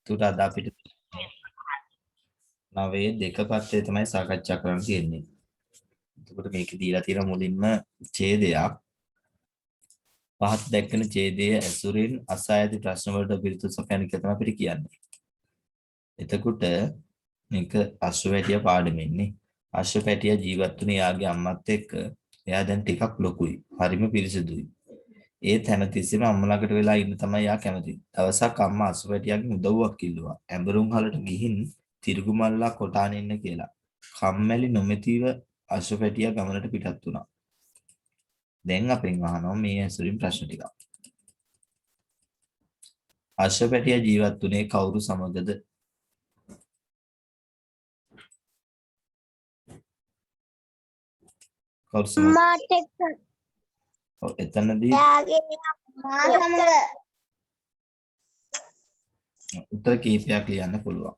තුට අද අපිට නවයේ දෙක පත්තේ තමයි සාකච්ඡා කරන්න තියෙන්නේ. එතකොට මේක දීලා තියෙන මුලින්ම ඡේදයක්. පහත් දැක්කන ඡේදයේ ඇසුරින් අසා ඇති ප්‍රශ්න වලට පිළිතුරු සපයන එක තමයි අපිට කියන්නේ. එතකොට මේක අශ්වපැටිය පාඩමෙන්නේ. අශ්වපැටිය ජීවත් වුණේ යාගේ අම්මත් එක්ක. එයා දැන් ටිකක් ලොකුයි. හරිම පිරිසිදුයි. ඒත් හැමතිස්සෙම අම්ම ළඟට වෙලා ඉන්න තමයි යා කැමති. දවසක් අම්මා අශ්වපැටියාගෙන් උදව්වක් ඉල්ලුවා. ඇඹරුම් හලට ගිහින් තිරිගු මල්ලා කොටාන ඉන්න කියලා. කම්මැලි නොමැතිව අශ්වපැටියා ගමනට පිටත් වුණා. දැන් අපෙන් අහනවා මේ ඇසුරින් ප්‍රශ්න ටිකක්. අශ්වපැටියා ජීවත් වුණේ කවුරු සමගද? කවුරු සමග? මාත් එක්ක. ඔව් එතනදී යාගේ මා සමග. උත්තර කීපයක් ලියන්න පුළුවන්.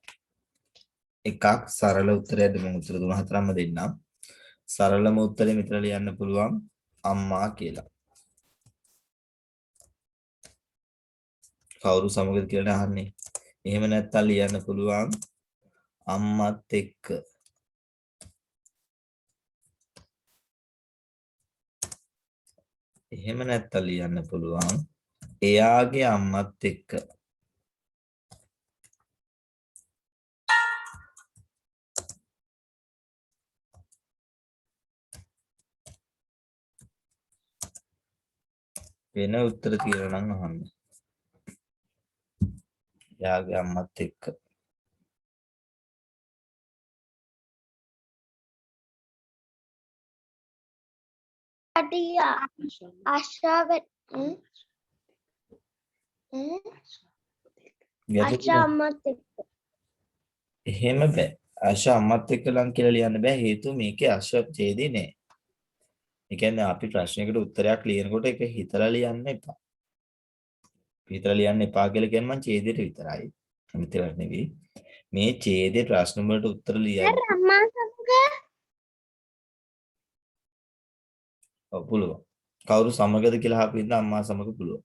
එකක් සරල උත්තරයක්ද මම උත්තර 3-4ක්ම දෙන්නම්. සරලම උත්තරේ මෙතන ලියන්න පුළුවන් අම්මා කියලා. කවුරු සමගද කියලා අහන්නේ. එහෙම නැත්නම් ලියන්න පුළුවන් අම්මත් එක්ක. එහෙම නැත්නම් ලියන්න පුළුවන් එයාගේ අම්මත් එක්ක. වෙන උත්තර තියෙනවා නම් අහන්න. එයාගේ අම්මත් එක්ක. අටියා අශ්‍රාවෙත් අශ්‍රාමත් එක්ක. එහෙම බෑ. අශ්ව අම්මත් එක්ක ලං කියලා ලියන්න බෑ. හේතුව මේකේ අශ්ව ඡේදේ නෑ. ඒ කියන්නේ අපි ප්‍රශ්නයකට උත්තරයක් ලියනකොට ඒක හිතලා ලියන්න එපා. හිතලා ලියන්න එපා කියලා කියන්නේ මං ඡේදයට විතරයි. අනිතේවට නෙවෙයි. මේ ඡේදේ ප්‍රශ්න වලට උත්තර ලියන්න අම්මා සමග පුළුවන්. කවුරු සමගද කියලා අහපු ඉඳන් අම්මා සමග පුළුවන්.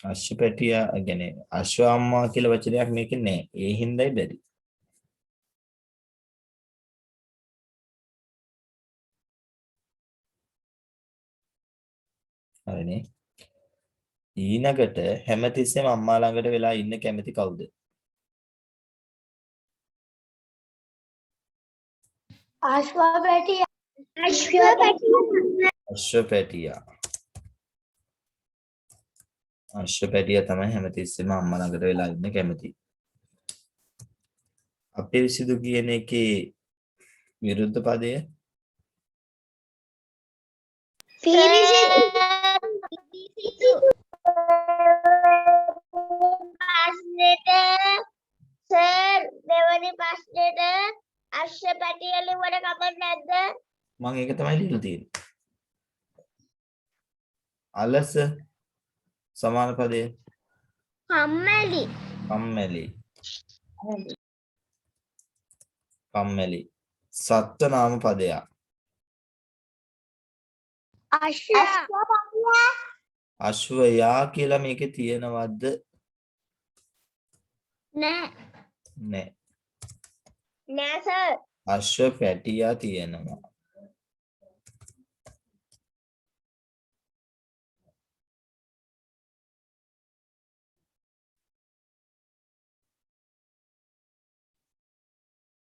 අශ්වපැටියා කියන්නේ අශ්ව අම්මා කියලා වචනයක් මේකේ නෑ. ඒ හින්දායි බැරි. හරිනේ. ඊනකට හැමතිස්සෙම අම්මා ළඟට වෙලා ඉන්න කැමති කවුද? අශ්වපැටියා අශ්වපැටියා. අශ්වපැටියා තමයි හැමතිස්සෙම අම්මා ළඟට වෙලා ඉන්න කැමති. අපිරිසිදු කියන එකේ විරුද්ධ පදය පිරිසිදු. ප්‍රශ්නෙට සර් දෙවනි ප්‍රශ්නෙට අශ්වපැටිය ලිව්වට කමක් නැද්ද? මම ඒක තමයි ලියලා තියෙන්නේ. අලස සමාන පදය කම්මැලි. කම්මැලි. කම්මැලි. සත්ව නාම පදයක්. අශ්වපැටියා අශ්වයා කියලා මේකේ තියෙනවද? නෑ. නෑ. නෑ සර්. අශ්වපැටියා තියෙනවා.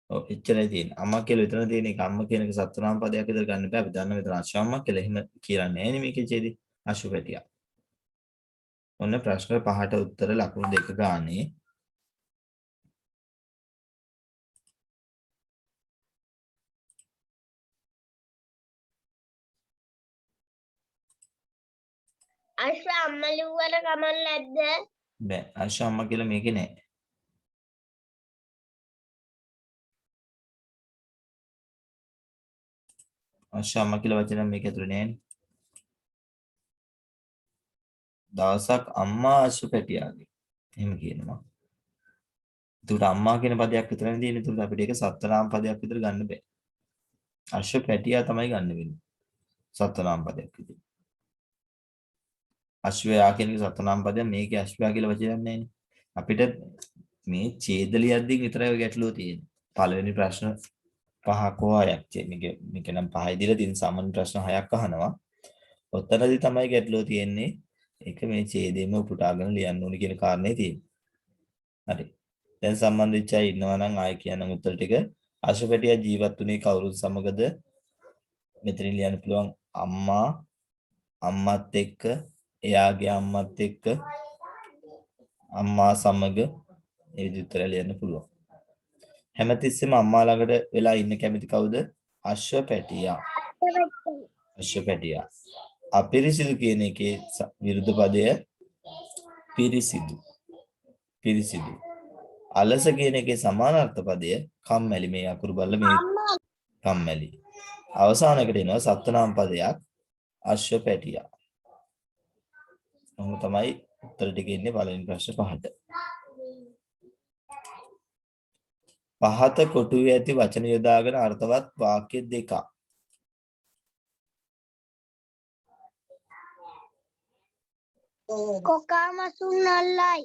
ඔව් එච්චරයි තියෙන්නේ. අම්මා කියලා විතර තියෙන එක අම්මා කියන එක සත්ව නාම පදයක් විතර ගන්න බෑ. අපි දන්න විතර අශ්වම්මා කියලා එහෙම කියලා නෑ නේ මේකේ ඡේදේ. අශ්වපැටියා. ඔන්න ප්‍රශ්න 5ට උත්තර ලකුණු 2 ගානේ. අශ්ව අම්මා ලිව්වට කමක් නැද්ද? බෑ. අශ්වම්මා කියලා මේකේ නෑ. අශ්වම්මා කියලා වචනයක් මේක ඇතුලේ නෑනේ. දවසක් අම්මා අශ්වපැටියාගේ එහෙම කියනවා. ඒකට අම්මා කියන පදයක් විතරනේ තියෙන්නේ. ඒකට අපිට ඒක සත්ව නාම පදයක් විතර ගන්න බෑ. අශ්වපැටියා තමයි ගන්න වෙන්නේ. සත්වනාම පදයක් විදිහට. අශ්වයා කියන එක සත්වනාම පදයක්. මේකේ අශ්වයා කියලා වචනයක් නැහැ. අපිට මේ ඡේද ලියද්දී විතරයි ඔය ගැටලුව තියෙන්නේ. පළවෙනි ප්‍රශ්න 5ක් හෝ 6ක් මේක නම් 5යි දීලා තියෙන සාමාන්‍ය ප්‍රශ්න 6ක් අහනවා. ඔතනදී තමයි ගැටලුව තියෙන්නේ. ඒක මේ ඡේදෙම උපුටාගෙන ලියන්න ඕනේ කියන කාරණේ තියෙන්නේ. හරි. දැන් සම්බන්ධ වෙච්ච අය ඉන්නවා නම් ආයෙ කියන්න උත්තර ටික. අශ්වපැටියා ජීවත් වුණේ කවුරුන් සමගද? මෙතනින් ලියන්න පුළුවන් අම්මා අම්මත් එක්ක, එයාගේ අම්මත් එක්ක, අම්මා සමග ඒ විදිහට උත්තර ලියන්න පුළුවන්. හැමතිස්සෙම අම්මා ළඟට වෙලා ඉන්න කැමති කවුද? අශ්වපැටියා. අශ්වපැටියා. අපිරිසිදු කියන එකේ විරුද්ධ පදය පිරිසිදු. පිරිසිදු. අලස කියන එකේ සමානාර්ථ පදය කම්මැලි. මේ අකුරු බලලා මේ කම්මැලි. අවසානයකට එනවා සත්වනාම පදයක් අශ්වපැටියා. මොහොම තමයි උත්තර ටික ඉන්නේ පළවෙනි ප්‍රශ්න 5ට. පහත කොටුවේ ඇති වචන යොදාගෙන අර්ථවත් වාක්‍ය දෙකක්. කොකා මසුන් අල්ලයි.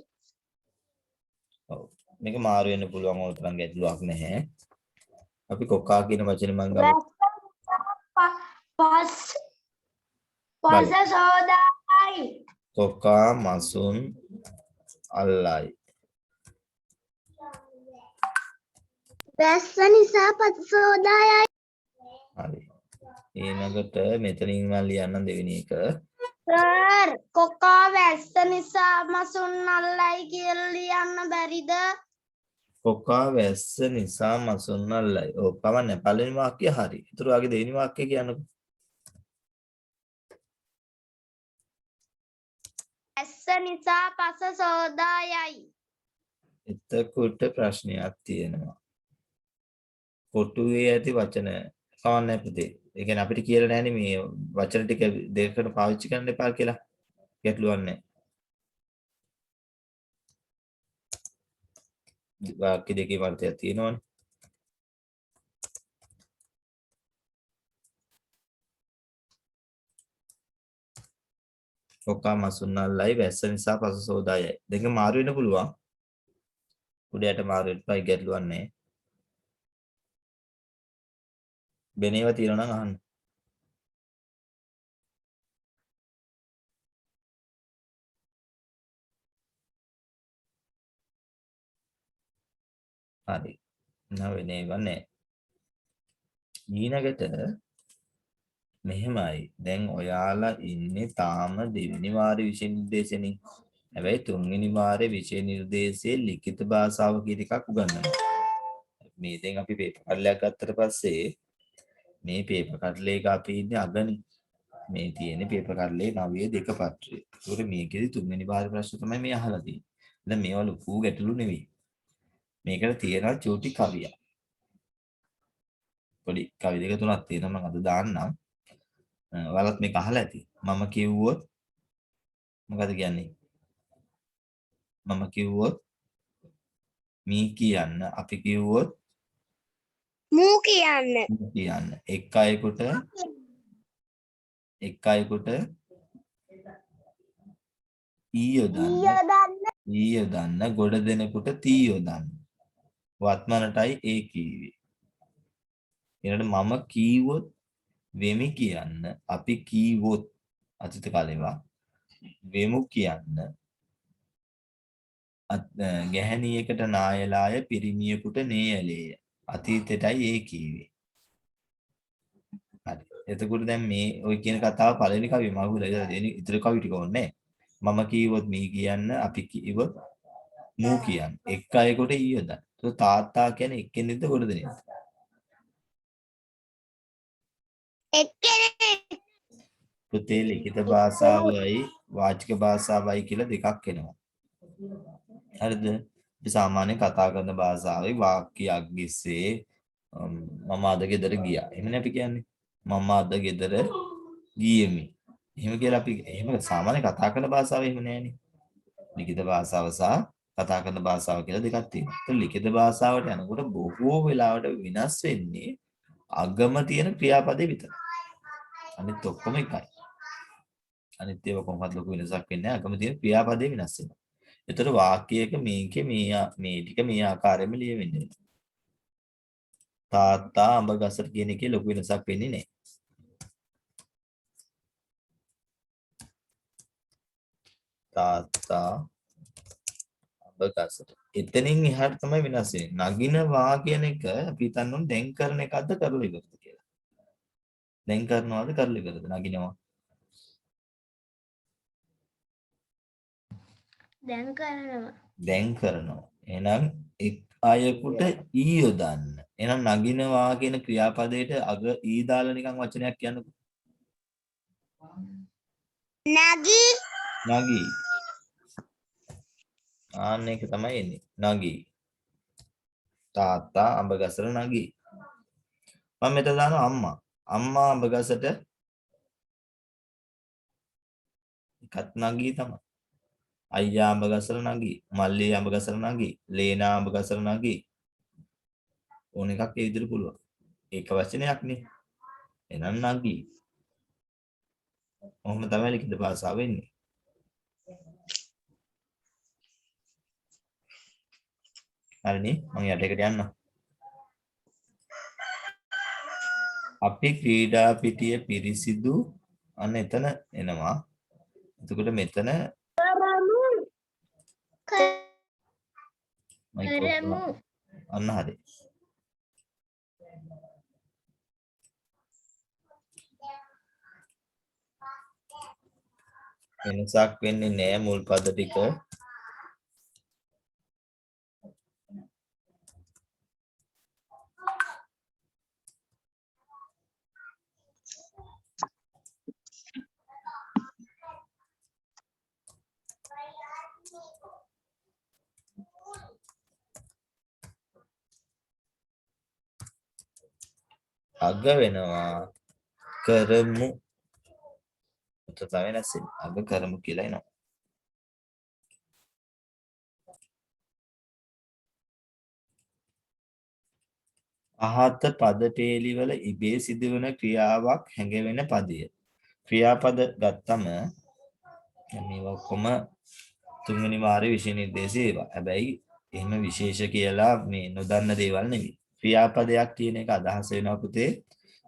ඔව්. මේක මාරු වෙන්න පුළුවන් ඕන තරම් ගැටලුවක් නැහැ. අපි කොකා කියන වචනේ මම ගමු. පස් සෝදායි. කොකා මසුන් අල්ලයි. වැස්ස නිසා පස් සෝදායයි. හරි. ඊළඟට මෙතනින් මම ලියන්නම් දෙවෙනි එක. සර් කොකා වැස්ස නිසා මසුන් අල්ලයි කියලා ලියන්න බැරිද? කොකා වැස්ස නිසා මසුන් අල්ලයි. ඔව් කවන්නේ පළවෙනි වාක්‍යය හරි. ඊටු වගේ දෙවෙනි වාක්‍යය කියන්නකො. වැස්ස නිසා පස සෝදායයි. එතකොට ප්‍රශ්නයක් තියෙනවා. කොටුවේ ඇති වචන කවන්නේ පුතේ. ඒ කියන්නේ අපිට කියලා නැහැනේ මේ වචන ටික දෙකකට පාවිච්චි කරන්න එපා කියලා. ගැටලුවක් නැහැ. වාක්‍ය දෙකේ වර්ථයක් තියෙනවනේ. කොකා මසුන් අල්ලයි වැස්ස නිසා පස සෝදායයි. දෙක මාරු වෙන්න පුළුවන්. උඩයට මාරු වෙන්නයි ගැටලුවක් නැහැ. බෙනේව තියෙනවා නම් අහන්න. හරි. නවෙනේව නැහැ. ඊළඟට මෙහෙමයි. දැන් ඔයාලා ඉන්නේ තාම දෙවෙනි වාරේ විෂය නිර්දේශනේ. හැබැයි තුන්වෙනි වාරේ විෂය නිර්දේශයේ ලිඛිත භාෂාව කියන එකක් උගන්වනවා. මේ දැන් අපි පේපර් කඩලයක් ගත්තට පස්සේ මේ පේපර් කඩලේ එක අපි ඉන්නේ අගනේ. මේ තියෙන්නේ පේපර් කඩලේ 9 දෙක පත්‍රය. ඒකට මේකෙදි තුන්වෙනි වාරේ ප්‍රශ්න තමයි මේ අහලා තියෙන්නේ. දැන් මේවා ලොකු ගැටලු නෙවෙයි. මේකට තියෙනවා චූටි කවියක්. පොඩි කවි දෙක තුනක් තියෙනවා මම අද දාන්නම්. ඔයාලත් මේක අහලා ඇති. මම කිව්වොත් මොකද කියන්නේ? මම කිව්වොත් මී කියන්න. අපි කිව්වොත් මූ කියන්න. කියන්න. එක් අයෙකුට ඊ යොදන්න ගොඩ දෙනෙකුට තී යොදන්න. වත්මනටයි ඒ කීවේ. ඊළඟට මම කීවොත් වෙමි කියන්න. අපි කීවොත් අතීත කාලේවා වෙමු කියන්න. ගැහණියකට නායලාය පිරිමියෙකුට නේයලේය. අතීතයටයි ඒ කීවේ. හරි. එතකොට දැන් මේ ඔය කියන කතාව පළවෙනි කවිය මම හුදලා දෙන ඉතුරු කවි ටික ඕනේ. මම කීවොත් මී කියන්න. අපි කීවොත් මූ කියන්න. එක් අයෙකුට ඊ යොදන්න. તો තාත්තා කියන්නේ එක්කෙනෙක්ද ගොඩ දෙනෙක්ද? එක්කෙනෙක්. පුතේ ලිඛිත භාෂාවයි වාචික භාෂාවයි කියලා දෙකක් එනවා. හරිද? අපි සාමාන්‍ය කතා කරන භාෂාවේ වාක්‍යයක් ගිස්සේ මම අද ගෙදර ගියා. එහෙමනේ අපි කියන්නේ. මම අද ගෙදර ගියෙමි. එහෙම කියලා අපි එහෙම සාමාන්‍ය කතා කරන භාෂාව එහෙම නෑනේ. ලිඛිත භාෂාව සහ කතා කරන භාෂාව කියලා දෙකක් තියෙනවා. ඒත් ලිඛිත භාෂාවට යනකොට බොහෝ වෙලාවට වෙනස් වෙන්නේ අගම තියෙන ක්‍රියාපදේ විතරයි. අනිත් ඔක්කොම එකයි. අනිත් ඒවා කොහොමද ලොකු වෙනසක් වෙන්නේ නැහැ. අකම තියෙන ක්‍රියාපදේ වෙනස් වෙනවා. ඒතර වාක්‍යයක මේකේ මේ ටික මේ ආකාරයෙන්ම ලියවෙන්නේ. තාත්තා අඹ ගසට කියන එකේ ලොකු වෙනසක් වෙන්නේ නැහැ. තාත්තා අඹ ගසට. එතනින් එහාට තමයි වෙනස් වෙන්නේ. නගිනවා කියන එක අපි හිතන්න ඕනේ දැන් කරන එකක්ද කරලා ඉවරද කියලා. දැන් කරනවද කරලා ඉවරද නගිනවා? දැන් කරනවා. දැන් කරනවා. එහෙනම් එක් අයෙකුට ඊ යොදන්න. එහෙනම් නගිනවා කියන ක්‍රියාපදයට අග ඊ දාලා නිකන් වචනයක් කියන්නකෝ. නගී නගී. ආන්න එක තමයි එන්නේ. නගී. තාත්තා අඹ ගසට නගී. මම මෙතන දානවා අම්මා. අම්මා අඹ ගසට එකත් නගී තමයි. අයියා අඹ ගසට නගී. මල්ලී අඹ ගසට නගී. ලේනා අඹ ගසට නගී. ඕන එකක් ඒ විදිහට පුළුවන්. ඒක වචනයක් නේ. එහෙනම් නගී. ඔහොම තමයි ලිඛිත භාෂාව වෙන්නේ. හරිනේ මම යට එකට යන්න. අපි ක්‍රීඩා පිටිය පිරිසිදු අන්න එතන එනවා. එතකොට මෙතන කරමු. අන්න හරි. වෙනසක් වෙන්නේ නෑ මුල් පද ටික. අග වෙනවා කරමු. එතකොට තමයි වෙනස් වෙන්නේ. අග කරමු කියලා එනවා. අහත පද පේලි වල ඉබේ සිදුවන ක්‍රියාවක් හැඟවෙන පදය. ක්‍රියාපද ගත්තම මේවා ඔක්කොම තුන්වෙනි වාරයේ විෂය නිර්දේශය ඒවා. හැබැයි එහෙම විශේෂ කියලා මේ නොදන්න දේවල් නෙවෙයි. ක්‍රියාපදයක් කියන එක අදහස් වෙනවා පුතේ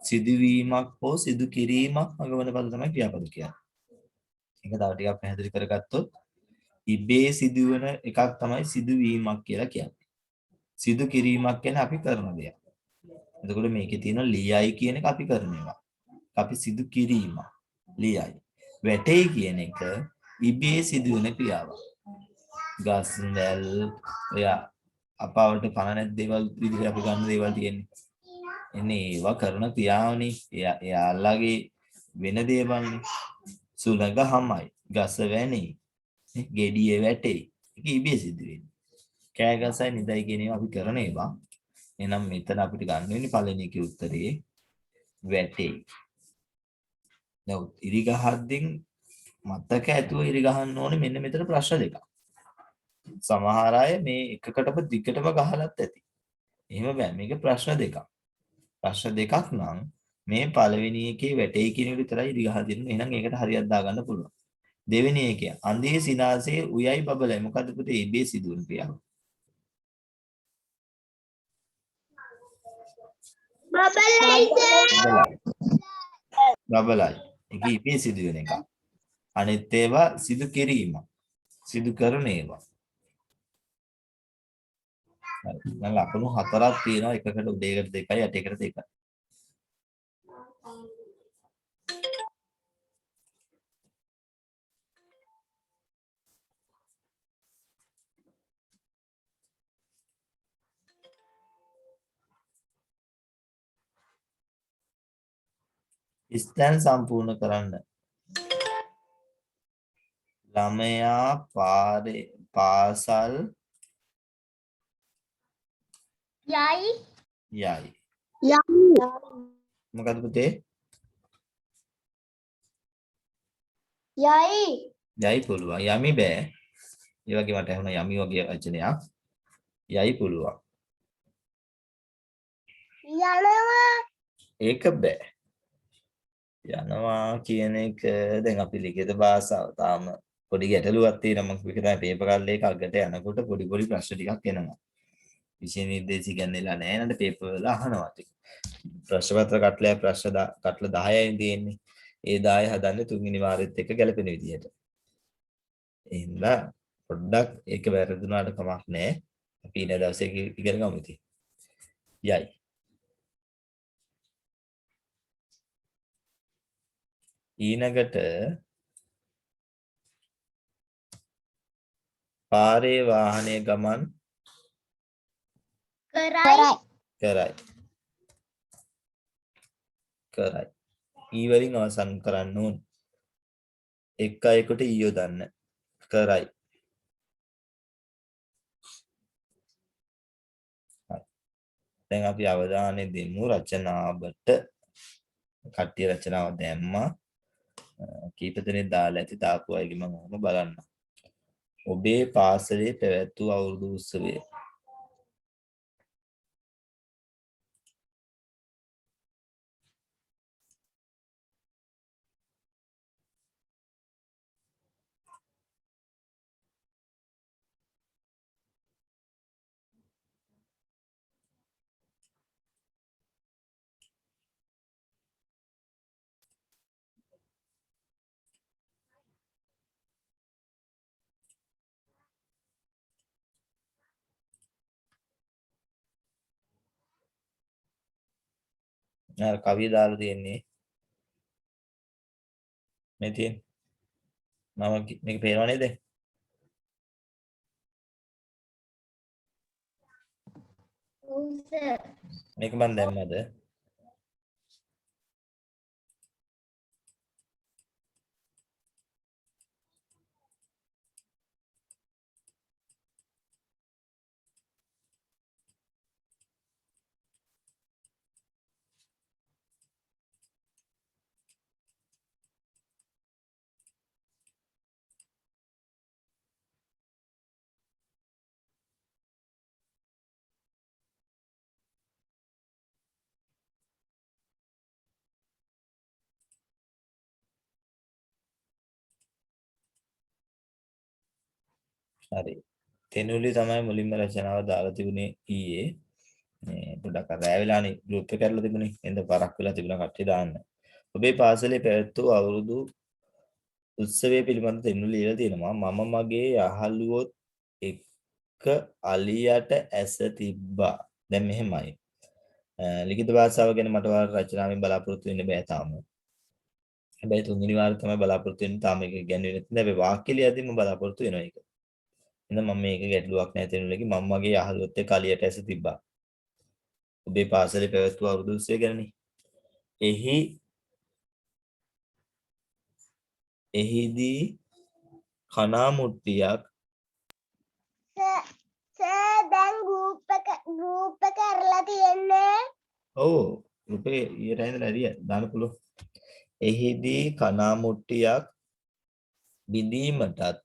සිදුවීමක් හෝ සිදු කිරීමක් මගවන පද තමයි ක්‍රියාපද කියන්නේ. ඒක තව ටිකක් පැහැදිලි කරගත්තොත් ඉබේ සිදුවන එකක් තමයි සිදුවීමක් කියලා කියන්නේ. සිදු කිරීමක් කියන්නේ අපි කරන දෙයක්. එතකොට මේකේ තියෙන ලියයි කියන එක අපි කරන ඒවා. අපි සිදු කිරීම ලියයි. වැටේ කියන එක ඉබේ සිදුවන ක්‍රියාවක්. ගස් දැල් ඔය අපවට පණ නැති දේවල් විදිහට අපි ගන්න දේවල් තියෙන්නේ. එන්නේ ඒවා කරන ක්‍රියාවනේ. එයාලගේ වෙන දේවල්නේ. සුළඟ හමයි. ගස වැනේ. ගෙඩිය වැටේ. ඒක ඉබේ සිදු වෙන්නේ. කෑ ගසයි නිදයි කියන ඒවා අපි කරන ඒවා. එහෙනම් මෙතන අපිට ගන්න වෙන්නේ පළවෙනි එකේ උත්තරේ වැටේ. දැන් ඉරි ගහද්දින් මතක ඇතුව ඉරි ගහන්න ඕනේ මෙන්න මෙතන ප්‍රශ්න දෙකක්. සමහර අය මේ එකකටම දිගටම ගහලත් ඇති. එහෙම බෑ. මේක ප්‍රශ්න දෙකක්. ප්‍රශ්න දෙකක් නම් මේ පළවෙනි එකේ වැටේ කියන එක විතරයි ඉරි ගහලා දෙන්නේ. එහෙනම් ඒකට හරියට දාගන්න පුළුවන්. දෙවෙනි එකේ අන්ධයේ සිනාසේ උයයි බබලයි. මොකද්ද පුතේ ඉබේ සිදුවන ක්‍රියාව? බබලයි. ඒක ඉබේ සිදුවෙන එක. අනිත් ඒවා සිදු කිරීම. සිදු කරන ඒවා. හරි. දැන් ලකුණු 4ක් තියෙනවා. එකකට උදේකට 2යි යටේකට 2යි. ස්ථාන සම්පූර්ණ කරන්න. ළමයා පාසල් යයි. මොකද පුතේ? යයි පුළුවන්. යමි බෑ. ඒ වගේ මට ඇහුණා යමි වගේ වචනයක්. යයි පුළුවන්. ඒක බෑ. යනවා කියන එක දැන් අපි ලිඛිත භාෂාව තාම පොඩි ගැටලුවක් තියෙනවා මම කිව්වා පේපර් කල් එකක් අගට යනකොට පොඩි ප්‍රශ්න ටිකක් එනවා විෂය නිර්දේශي ගන්නලා නැහැ නේද පේපර් වල අහනවා ටික ප්‍රශ්න පත්‍ර කටල 10යි තියෙන්නේ ඒ 10 හදන්නේ තුන්වෙනි වාරෙත් එක්ක ගැලපෙන විදිහට එහෙනම් පොඩ්ඩක් ඒක වැරදුනාට කමක් නැහැ අපි ඊට දවසේ ඉගෙන ගමු ඉතින් යයි ඊනකට පාරේ වාහනය ගමන් කරයි ඊවලින් අවසන් කරන්න ඕන එක් අයෙකුට ඊයොදන්න කරයි දැන් අපි අවධානය දෙමු රචනාවට කට්ටිය රචනාව දැම්මා කීප දෙනෙක් දාලා ඇති තාපු අයගේ මම ඔහොම බලන්න ඔබේ පාසලේ පැවැත් වූ අවුරුදු උත්සවය අර කවිය දාලා තියෙන්නේ මේ තියෙන මම මේක පේනව නේද මේක මම දැම්මද හරි තෙනුලි තමයි මුලින්ම රචනාව දාලා තිබුණේ ඊයේ මේ පොඩක් රෑ වෙලානේ ගෲප් එක කරලා තිබුණේ එඳ පරක් වෙලා තිබුණා කට්ටිය දාන්න ඔබේ පාසලේ පැවැත් වූ අවුරුදු උත්සවය පිළිබඳ තෙනුලි ලියලා තියෙනවා මම මගේ යහළුවොත් එක්ක අලියට ඇස තිබ්බා දැන් මෙහෙමයි ලිඛිත භාෂාව ගැන මට ඔයාලා රචනාවෙන් බලාපොරොත්තු වෙන්න බෑ තාම හැබැයි තුන්වෙනි වාරේ තමයි බලාපොරොත්තු වෙන්නේ තාම ඒක ඉගෙනුවේ නැත්නම් හැබැයි වාක්‍ය ලියද්දිම බලාපොරොත්තු වෙනවා ඒක එහෙනම් මම මේක ගැටලුවක් නැහැ තේරුණාකි මම මගේ යහළුවොත් එක්ක අලියට ඇස තිබ්බා ඔබේ පාසලේ පැවැත් වූ අවුරුදු උත්සවය ගැනනේ එහිදී කනා මුට්ටියක් දැන් ගෲප් එක කරලා තියෙන්නේ ඔව් ගෲපේ ඊට ඇඳලා හරිය දාන්න පුළුවන් එහිදී කනා මුට්ටියක් බිඳීමටත්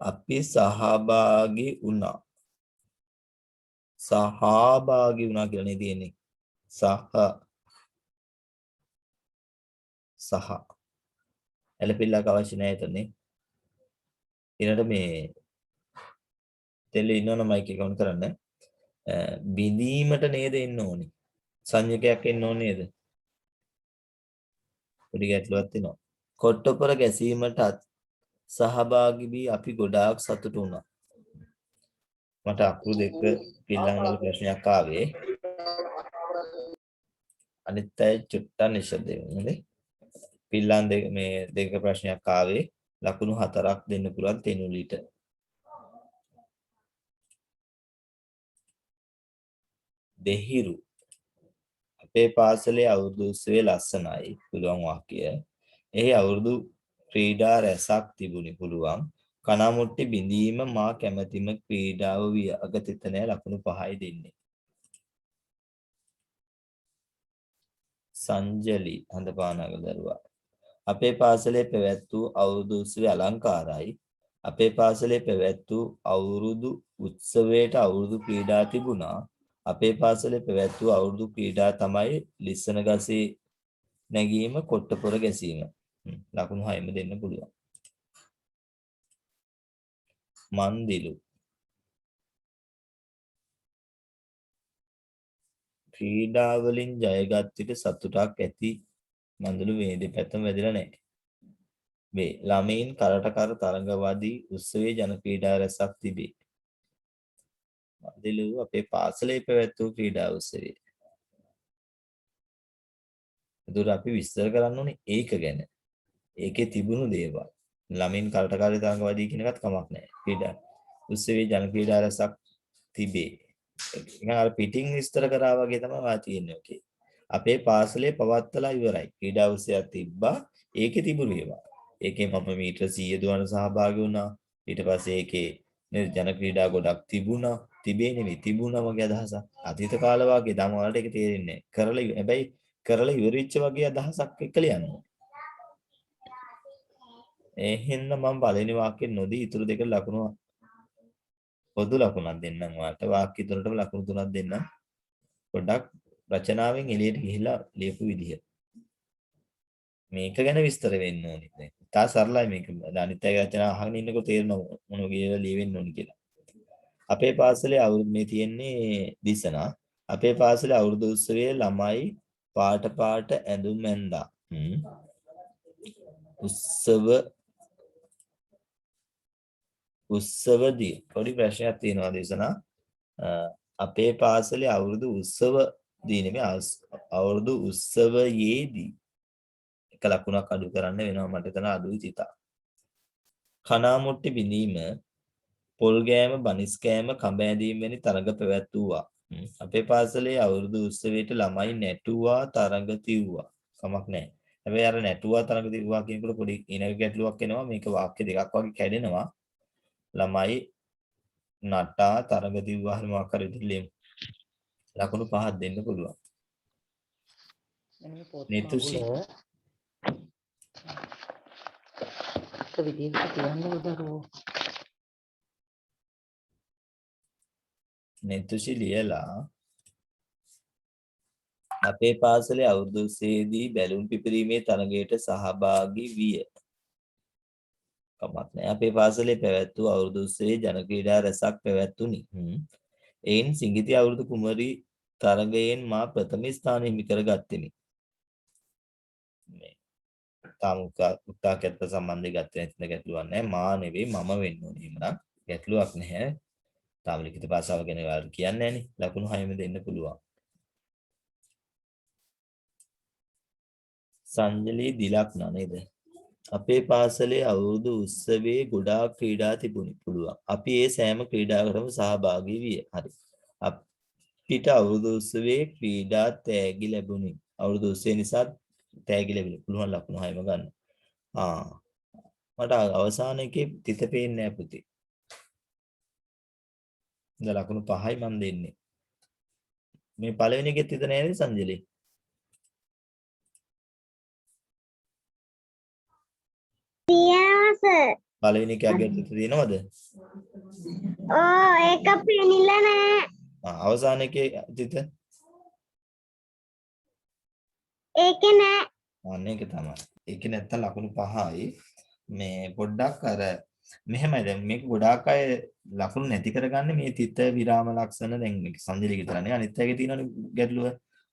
අපි සහභාගී වුණා කියලා නේ තියෙන්නේ සහ එලපිල්ලක් අවශ්‍ය නැහැ එතනේ ඊළඟට මේ තෙල්ල ඉන්නවනම් මයික් එක ඔන් කරන්න බිඳීමට නේද එන්න ඕනේ සංයකයක් එන්න ඕනේ නේද පොඩි ගැටලුවක් තියෙනවා කොට්ටපොර ගැසීමටත් සහභාගී වී අපි ගොඩාක් සතුටු වුණා මට අකුරු දෙක පිල්ලම් වල ප්‍රශ්නයක් ආවේ අනිත් අය චුට්ටක් නිශ්ශබ්ද වෙන්නේ පිල්ලම් දෙක මේ දෙක ප්‍රශ්නයක් ආවේ ලකුණු 4ක් දෙන්න පුළුවන් තෙනුලිට දෙහිරු අපේ පාසලේ අවුරුදු උත්සවයේ ලස්සනයි පුළුවන් වාක්‍ය එහි අවුරුදු ක්‍රීඩා රැසක් තිබුණි පුළුවන් කනමුට්ටි බිඳීම මා කැමැතිම ක්‍රීඩාව විය අගතිතනය ලකුණු 5යි දෙන්නේ සංජලි හඳපානග දරුවා අපේ පාසලේ පැවැත් වූ අවුරුදු උත්සවයේ අලංකාරයි අපේ පාසලේ පැවැත් වූ අවුරුදු උත්සවයට අවුරුදු ක්‍රීඩා තිබුණා අපේ පාසලේ පැවැත් වූ අවුරුදු ක්‍රීඩා තමයි ලිස්සන ගසේ නැගීම කොට්ට පොර ගැසීම. ලකුණු 6ම දෙන්න පුළුවන්. මන්දිලු ක්‍රීඩා වලින් ජයගත් විට සතුටක් ඇති. මන්දිලු මේ දෙපැත්තම වැදිලා නැහැ. මේ ළමයින් කරට කර තරඟවාදී උත්සවයේ ජන ක්‍රීඩා රැසක් තිබේ. මන්දිලු අපේ පාසලේ පැවැත් වූ ක්‍රීඩා උත්සවයේ. ඒතර අපි විස්තර කරන්න ඕනේ ඒක ගැන. ඒකේ තිබුණු දේවල්. ළමයින් කරට කර තරඟවාදී කියන එකත් කමක් නැහැ. ක්‍රීඩා උත්සවයේ ජන ක්‍රීඩා රැසක් තිබේ. නිකන් අර පිටින් විස්තර කරා වගේ තමයි වා තියෙන්නේ ඔකේ. අපේ පාසලේ පවත්වලා ඉවරයි. ක්‍රීඩා උත්සවයක් තිබ්බා. ඒකේ තිබුණු ඒවා. ඒකේ මම මීටර 100 දුවන සහභාගී වුණා. ඊට පස්සේ ඒකේ නේද ජන ක්‍රීඩා ගොඩක් තිබුණා. තිබේ නෙමෙයි තිබුණා වගේ අදහසක්. අතීත කාල වාගේ දම වලට ඒක තේරෙන්නේ නැහැ. කරලා හැබැයි කරලා ඉවරිච්ච වගේ අදහසක් එක්ක ලියන්න. ඒ හින්දා මම පළවෙනි වාක්‍යෙ නොදී ඉතුරු දෙක ලකුණු පොදු ලකුණක් දෙන්නම් වාට. වාක්‍ය තුනටම ලකුණු තුනක් දෙන්නම්. පොඩ්ඩක් රචනාවෙන් එළියට ගිහිලා ලියපු විදිහ. මේක ගැන විස්තර වෙන්න ඕනේ. දැන් තා සරලයි මේක. අනිත් අය රචනා අහගෙන ඉන්නකොට තේරෙනවා මොනවා කියලා ලියවෙන්න ඕනේ කියලා. අපේ පාසලේ අවුරුදු මේ තියෙන්නේ දිසනා. අපේ පාසලේ අවුරුදු උත්සවයේ ළමයි පාට ඇඳුම් ඇඳා. උත්සවදී පොඩි ප්‍රශ්නයක් තියෙනවා දිසනා. අපේ පාසලේ අවුරුදු උත්සව දී නෙමෙයි අවුරුදු උත්සවයේදී එක ලකුණක් අඩු කරන්න වෙනවා මට එතන අඩුයි තිතා. කනාමුට්ටි බිඳීම, පොල් ගෑම, බනිස් කෑම, කඹ ඇඳීම වැනි තරඟ පැවැත්වුවා. අපේ පාසලේ අවුරුදු උත්සවයට ළමයි නැටුවා තරඟ තිව්වා. කමක් නැහැ. හැබැයි අර නැටුවා තරඟ තිව්වා කියනකොට පොඩි ඉනක ගැටලුවක් එනවා. මේක වාක්‍ය දෙකක් වගේ කැඩෙනවා. ළමයි නටා තරඟ තිව්වා හරි මොකක් හරි විදිහට ලකුණු 5ක් දෙන්න පුළුවන්. නිතුෂි විදිහට කියන්න උදරුවෝ නිතුෂි ලියලා අපේ පාසලේ අවුරුදු උත්සවයේදී බැලුම් පිපිරීමේ තරගයට සහභාගී විය. කමක් නැහැ. අපේ පාසලේ පැවැත් වූ අවුරුදු උත්සවයේ ජන ක්‍රීඩා රැසක් පැවැත්ුණි. එයින් සිඟිති අවුරුදු කුමරි තරගයෙන් මා ප්‍රථම ස්ථානය හිමි කරගත්තෙමි. මේ තාම උත්සාහයකට සම්බන්ධව ගත්තේ නැතින ගැටලුවක් නැහැ. මා නෙවෙයි මම වෙන්න ඕනේ. එහෙමනම් ගැටලුවක් නැහැ. තාම ලිඛිත භාෂාව ගැන ඔයාලට කියන්නේ නැහනේ. ලකුණු 6ම දෙන්න පුළුවන්. සංජලී දිලක්න නේද? අපේ පාසලේ අවුරුදු උත්සවයේ ගොඩාක් ක්‍රීඩා තිබුණි. පුළුවන්. අපි ඒ සෑම ක්‍රීඩාවකටම සහභාගී විය. හරි. අපිට අවුරුදු උත්සවයේ ක්‍රීඩා තෑගි ලැබුණි. අවුරුදු උත්සවය නිසා තෑගි ලැබුණි. පුළුවන් ලකුණු 6ම ගන්න. මට අවසාන එකේ තිත පේන්නේ නැහැ පුතේ. ඉතින් ලකුණු 5යි මම දෙන්නේ. මේ පළවෙනි එකෙත් තිත නැහැ නේද සංජලී? පළවෙනි එක අගට තිත තියෙනවද? ඒක පෙනිලා නෑ. අවසාන එකේ තිත? ඒකේ නෑ. අන්න ඒක තමයි. ඒකේ නැත්තම් ලකුණු 5යි. මේ පොඩ්ඩක් අර මෙහෙමයි දැන් මේක ගොඩාක් අය ලකුණු නැති කරගන්නේ මේ තිත විරාම ලක්ෂණ දැන් මේක සංජලී විතරනේ අනිත් අයගේ තියෙනවනේ ගැටලුව.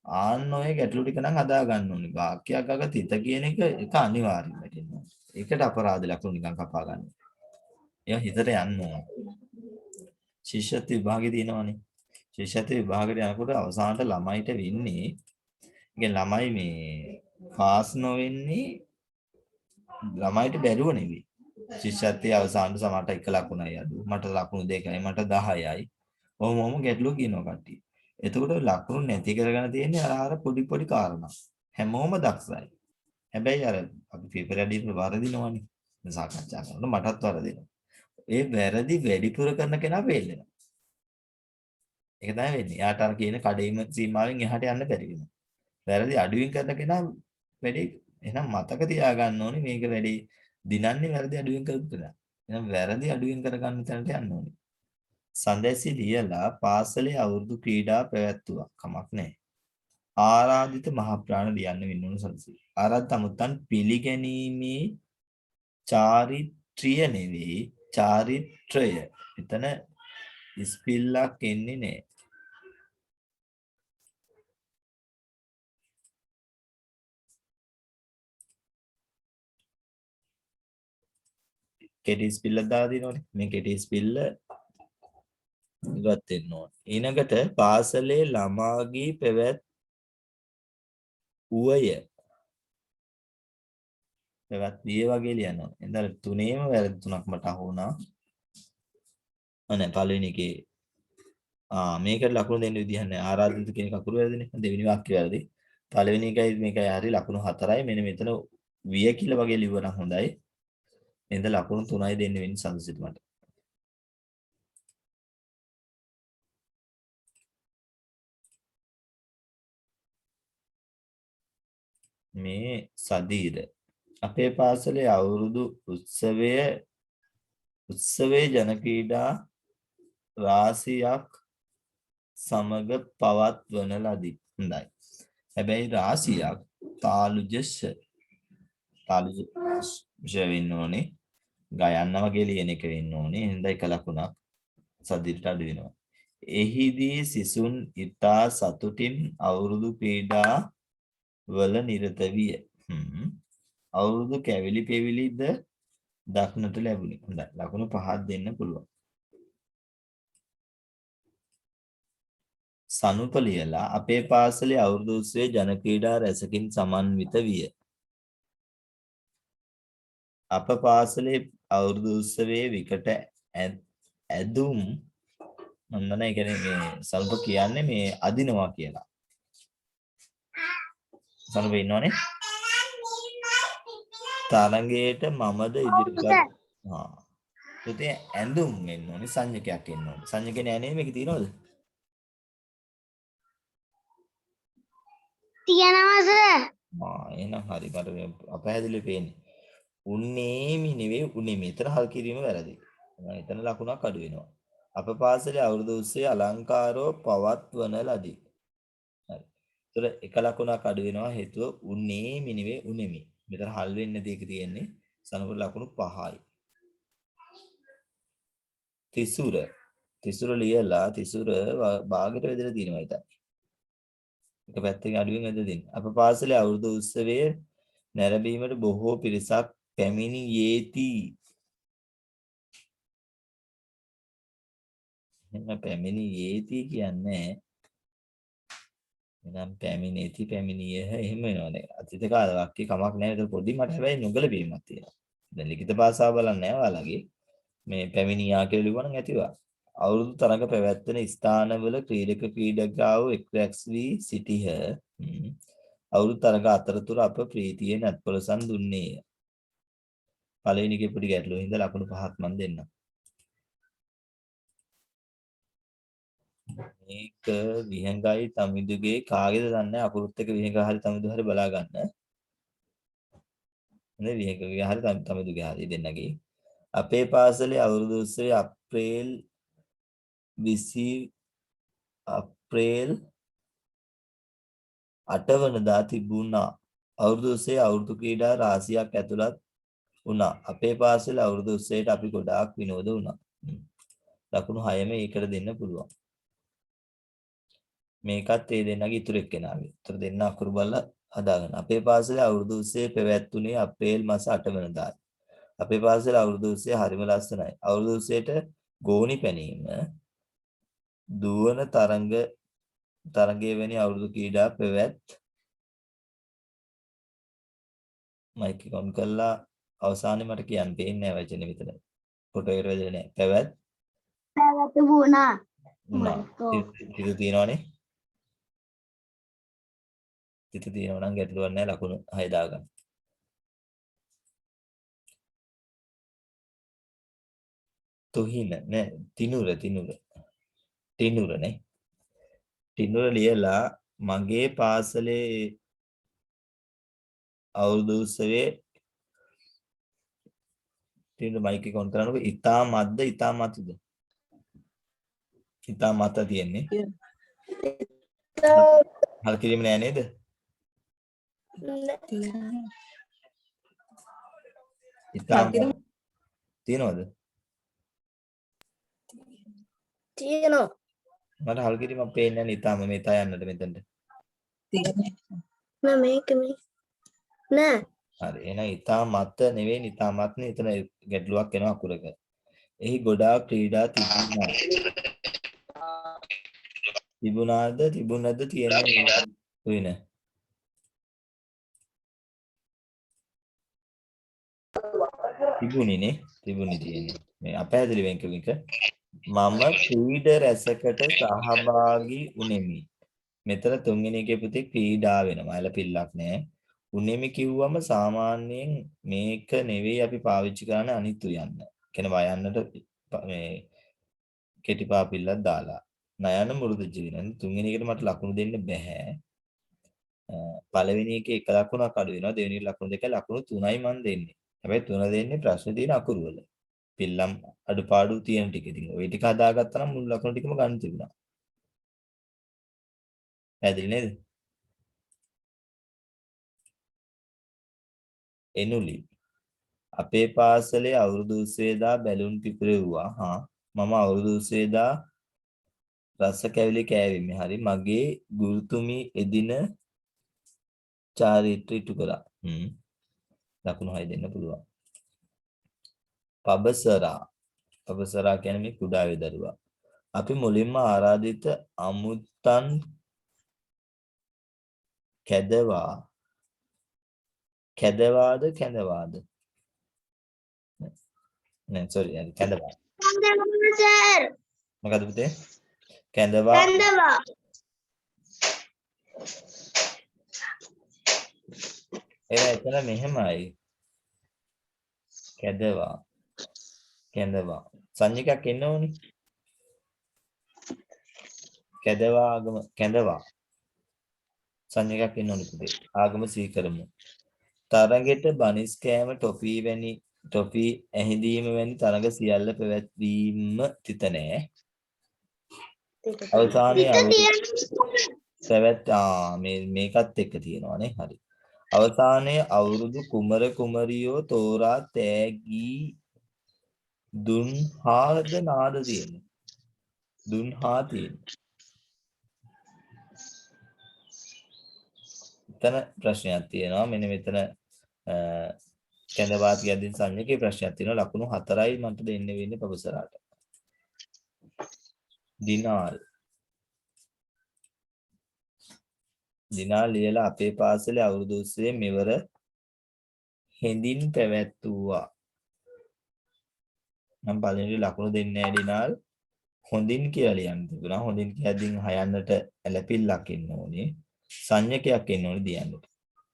ආන්න ඔය ගැටලු ටික නම් හදා ගන්න ඕනේ. වාක්‍යයක් අග තිත කියන එක අනිවාර්යයෙන්ම තියෙනවා. ඒකට අපරාධ ලකුණු නිකන් කපා ගන්න. ඒවා හිතට යන්න ඕන. ශිෂ්‍යත්ව විභාගේ තියෙනවනේ. ශිෂ්‍යත්ව විභාගයට යනකොට අවසානට ළමයිට වෙන්නේ ළමයි මේ පාස් නොවෙන්නේ ළමයිට බැරුව නෙවෙයි. ශිෂ්‍යත්වයේ අවසානට සමහරට 1 ලකුණයි අඩු. මට ලකුණු 2යි මට 10යි. ඔහොම ගැටලුව කියනවා කට්ටිය. එතකොට ලකුණු නැති කරගෙන තියෙන්නේ අර පොඩි කාරණා. හැමෝම දක්ෂයි. හැබැයි අර අපි පේපර් ඇඩියට වරදිනවනේ. සාකච්ඡා කරනකොට මටත් වරදිනවා. ඒ වැරදි වැඩිපුර කරන කෙනා වේලෙනවා. ඒක තමයි වෙන්නේ. යාට අර කියන කඩේම සීමාවෙන් එහාට යන්න බැරි වෙනවා. වැරදි අඩුවෙන් කරන කෙනා වැඩි එහෙනම් මතක තියාගන්න ඕනේ මේක වැඩි දිනන්නේ වැරදි අඩුවෙන් කරපු කෙනා. එහෙනම් වැරදි අඩුවෙන් කරගන්න තැනට යන්න ඕනේ. සඳැසි ලියලා පාසලේ අවුරුදු ක්‍රීඩා පැවැත්තුවා. කමක් නැහැ. ආරාධිත මහ ප්‍රාණ ලියන්න වෙන්න ඕන සල්සි. ආරාධිත අමුත්තන් පිළිගැනීමේ චාරිත්‍රිය නෙවෙයි චාරිත්‍රය. එතන ඉස්පිල්ලක් එන්නේ නෑ. කෙටි ඉස්පිල්ල දාලා දිනවනේ. මේ කෙටි ඉස්පිල්ල ඉවත් වෙන්න ඕන. ඊළඟට පාසලේ ළමාගේ පැවැත් උවය පැවැත් විය වගේ ලියනවා. එතන තුනේම වැරදි තුනක් මට අහු වුණා. අනේ පළවෙනි එකේ මේකට ලකුණු දෙන්න විදිහක් නැහැ. ආරාධිත කියන කකුරු වැරදිනේ. දෙවෙනි වාක්‍ය වැරදි. පළවෙනි එකයි මේකයි හරි ලකුණු 4යි. මෙන්න මෙතන විය කියලා වගේ ලිව්වනම් හොඳයි. එතන ලකුණු 3යි දෙන්න වෙන්නේ සංසිත මට. මේ සදීර අපේ පාසලේ අවුරුදු උත්සවයේ ජන ක්‍රීඩා රාශියක් සමග පවත්වන ලදී. හොඳයි. හැබැයි රාශියක් තාලුජස වෙන්න ඕනේ. ගයන්න වගේ ලියන එක වෙන්න ඕනේ. එහෙනම් එක ලකුණක් සදිරට අඩු වෙනවා. එහිදී සිසුන් ඉතා සතුටින් අවුරුදු ක්‍රීඩා වල නිරත විය. අවුරුදු කැවිලි පෙවිලිද දක්නට ලැබුණි. හොඳයි. ලකුණු 5ක් දෙන්න පුළුවන්. සනුප ලියලා අපේ පාසලේ අවුරුදු උත්සවයේ ජන ක්‍රීඩා රැසකින් සමන්විත විය. අප පාසලේ අවුරුදු උත්සවයේ විකට ඇදුම් මන්දන ඒ කියන්නේ මේ සල්ප කියන්නේ මේ අදිනවා කියලා. සල්ප ඉන්නවනේ. තරංගයට මමද ඉදිරිපත් පුතේ ඇඳුම් එන්න ඕනේ සංඥකයක් එන්න ඕනේ. සංඥක නෑ නේ මේක තියනවද? තියෙනවා සර්. එහෙනම් හරි මට අපහැදිලි පේන්නේ. උන්නේමි නෙවෙයි උන්නේමි. එතන හල් කිරීම වැරදි. එතන ලකුණක් අඩු වෙනවා. අප පාසලේ අවුරුදු උත්සවයේ අලංකාරව පවත්වන ලදී. හරි. ඒතර එක ලකුණක් අඩු වෙනවා හේතුව උන්නේමි නෙවෙයි උන්නේමි. මෙතන හල් වෙන්නේ නැති එක තියෙන්නේ. සනපුර ලකුණු 5යි. තිසුර ලියලා තිසුර භාගයට බෙදලා තියෙනවා ඉතින්. එක පැත්තකින් අඩුවෙන් ඇද දෙන්න. අප පාසලේ අවුරුදු උත්සවයේ නැරඹීමට බොහෝ පිරිසක් පැමිණියේති. එහෙනම් පැමිණියේති කියන්නේ එනම් පැමිණියහ එහෙම වෙනවනේ. අතීත කාල වාක්‍ය කමක් නැහැ. ඒක පොඩි මට හැබැයි නොගැලපීමක් තියෙනවා. දැන් ලිඛිත භාෂාව බලන්නේ නැහැ ඔයාලගේ. මේ පැමිණියා කියලා ලිව්වනම් ඇතිවා. අවුරුදු තරඟ පැවැත්වෙන ස්ථානවල ක්‍රීඩකයාවෝ එක්රැස් වී සිටියහ. අවුරුදු තරඟ අතරතුර අප ප්‍රීතියෙන් අත්පොලසන් දුන්නේය. පළවෙනි එකේ පොඩි ගැටලුව හින්දා ලකුණු 5ක් මම දෙන්නම්. මේක විහඟයි තමිදුගේ කාගේද දන්නේ අකුරුත් එක විහඟ හරි තමිදු හරි බලා ගන්න. නේ විහඟගේ හරි තමිදුගේ හරි දෙන්නගේ. අපේ පාසලේ අවුරුදු උත්සවයේ අප්‍රේල් 8 වනදා තිබුණා. අවුරුදු උත්සවයේ අවුරුදු ක්‍රීඩා රාශියක් ඇතුළත් වුණා. අපේ පාසලේ අවුරුදු උත්සවයට අපි ගොඩාක් විනෝද වුණා. ලකුණු 6ම ඒකට දෙන්න පුළුවන්. මේකත් ඒ දෙන්නගේ ඉතුරු එක්කෙනාගේ. ඒතර දෙන්න අකුරු බලලා හදාගන්න. අපේ පාසලේ අවුරුදු උත්සවය පැවැත්වුණේ අප්‍රේල් මාස 8 වෙනිදායි. අපේ පාසලේ අවුරුදු උත්සවය හරිම ලස්සනයි. අවුරුදු උත්සවයට ගෝණි පැනීම, දුවන තරඟයේ වැනි අවුරුදු ක්‍රීඩා මයික් එක ඔන් කළා අවසානයේ මට කියන්න දෙන්නේ නැහැ වචනේ විතර. ෆොටෝ එකට වැදෙන්නේ නැහැ. පැවැත්වුණා. තිත තියෙනවනේ. තිත තියෙනවා නම් ගැටලුවක් නැහැ ලකුණු 6 දාගන්න. තුහින නෑ තිනුර නේ. තිනුර ලියලා මගේ පාසලේ අවුරුදු උත්සවයේ තිනුර මයික් එක ඔන් කරනකොට ඉතා මත්ද ඉතා මතුද? ඉතා මත තියෙන්නේ. හල් කිරීම නෑ නේද? ඉතාම තියනවද? තියෙනවා. මට හල් කිරීමක් පේන්නේ නැහැ ඉතාම මේ තා යන්නට මෙතනට. නෑ මේක මේ. නෑ. හරි එහෙනම් ඉතාමත් නෙවෙයි ඉතාමත් නේ එතන ගැටලුවක් වෙනවා අකුරක. එහි ගොඩාක් ක්‍රීඩා තිබුණා. තිබුණාද තිබුණද තියෙන්නේ උයින. තිබුණිනේ තිබුණි තියෙන්නේ. මේ අපහැදිලි වෙන්ක වික මම ක්‍රීඩ රැසකට සහභාගී වුනිමි. මෙතන තුන්වෙනි එකේ පුතේ ක්‍රීඩා වෙනවා. අයල පිල්ලක් නෑ. උනේමි කිව්වම සාමාන්‍යයෙන් මේක නෙවෙයි අපි පාවිච්චි කරන අනිත් උයන්න. කියන වයන්නට මේ කෙටි පාපිල්ලක් දාලා. නයන මුරුදු ජීවන තුන්වෙනි එකට මට ලකුණු දෙන්න බෑ. පළවෙනි එකේ එක ලකුණක් අඩු වෙනවා. දෙවෙනි ලකුණු දෙක ලකුණු 3යි මන් දෙන්නේ. හැබැයි 3 දෙන්නේ ප්‍රශ්නේ තියෙන අකුරු වල. පිල්ලම් අඩුපාඩු තියෙන ටික. ඉතින් ওই ටික හදාගත්තා නම් මුළු ලකුණු ටිකම ගන්න තිබුණා. පැහැදිලි නේද? එනුලි අපේ පාසලේ අවුරුදු 20 බැලුන් පිපිරෙව්වා. මම අවුරුදු 20 රස කැවිලි කෑවෙමි. හරි මගේ ගුරුතුමී එදින චාරිත්‍ර ඉටු කළා. ලකුණු 6 දෙන්න පුළුවන්. පබසරා කියන්නේ මේ කුඩා වේදරුවා. අපි මුලින්ම ආරාධිත අමුත්තන් කැදවාද නෑ සෝරි කැදවා. කන්දවා සර්. මොකද පුතේ? කැදවා. කන්දවා. එතන මෙහෙමයි. කැදවා. සංඥාවක් එන්න ඕනි. කැදවා. සංඥාවක් එන්න ඕනි පුතේ. ආගම සීකරමු. තරගෙට බනිස් කෑම ටොපි ඇහිඳීම වැනි තරඟ සියල්ල පැවැත්වීම තිත නෑ. අවසානයේ මේකත් එක්ක තියෙනවානේ. හරි. අවසානයේ අවුරුදු කුමර කුමරියෝ තෝරා තෑගී දුන්හාද නාද තියෙන්නේ. දුන්හා තියෙන්නේ. එතන ප්‍රශ්නයක් තියෙනවා. මෙන්න මෙතන කැඳවා කියද්දී සංඥකේ ප්‍රශ්නයක් තියෙනවා. ලකුණු 4යි මන්ට දෙන්න වෙන්නේ ප්‍රොෆෙසර්ාට. දිනාල් ලියලා අපේ පාසලේ අවුරුදු 20 මෙවර හෙඳින් පැවැත්වුවා. නම් පළවෙනි ලකුණු දෙන්නේ නැහැ දිනාල්. හොඳින් කියලා ලියන්න තිබුණා. හොඳින් කියද්දී හයන්නට ඇලපිල්ලක් ඉන්න ඕනේ. සංඥකයක් එන්න ඕනේ දියන්නට.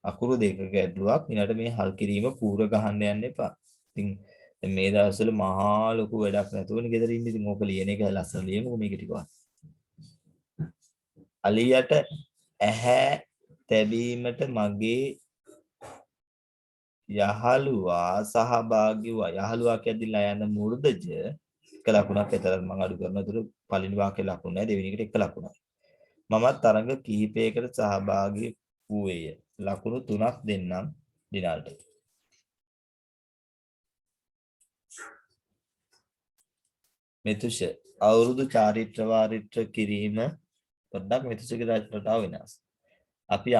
අකුරු දෙකක ගැටලුවක්. ඊළඟට මේ හල් කිරීම පූර ගහන්න යන්න එපා. ඉතින් මේ දවස්වල මහා ලොකු වැඩක් නැතුවනේ ගෙදර ඉන්නේ. ඉතින් ඕක ලියන එක ලස්සන ලියමුකෝ මේක ටිකවත්. අලියට ඇහැ තැබීමට මගේ යහළුවා සහභාගී වූ යහළුවා කියද්දිලා යන මුරුදජ එක ලකුණක් විතරක් මම අඩු කරන තුරු පළවෙනි වාක්‍යේ ලකුණ නැහැ දෙවෙනි එකට එක ලකුණයි. මමත් තරඟ කිහිපයකට සහභාගී වූයේය. ලකුණු 3ක් දෙන්නම් දිනාල්ට. මෙතුෂ අවුරුදු චාරිත්‍ර වාරිත්‍ර කිරීම පොඩ්ඩක් මෙතුෂගේ රටාව වෙනස්. අපි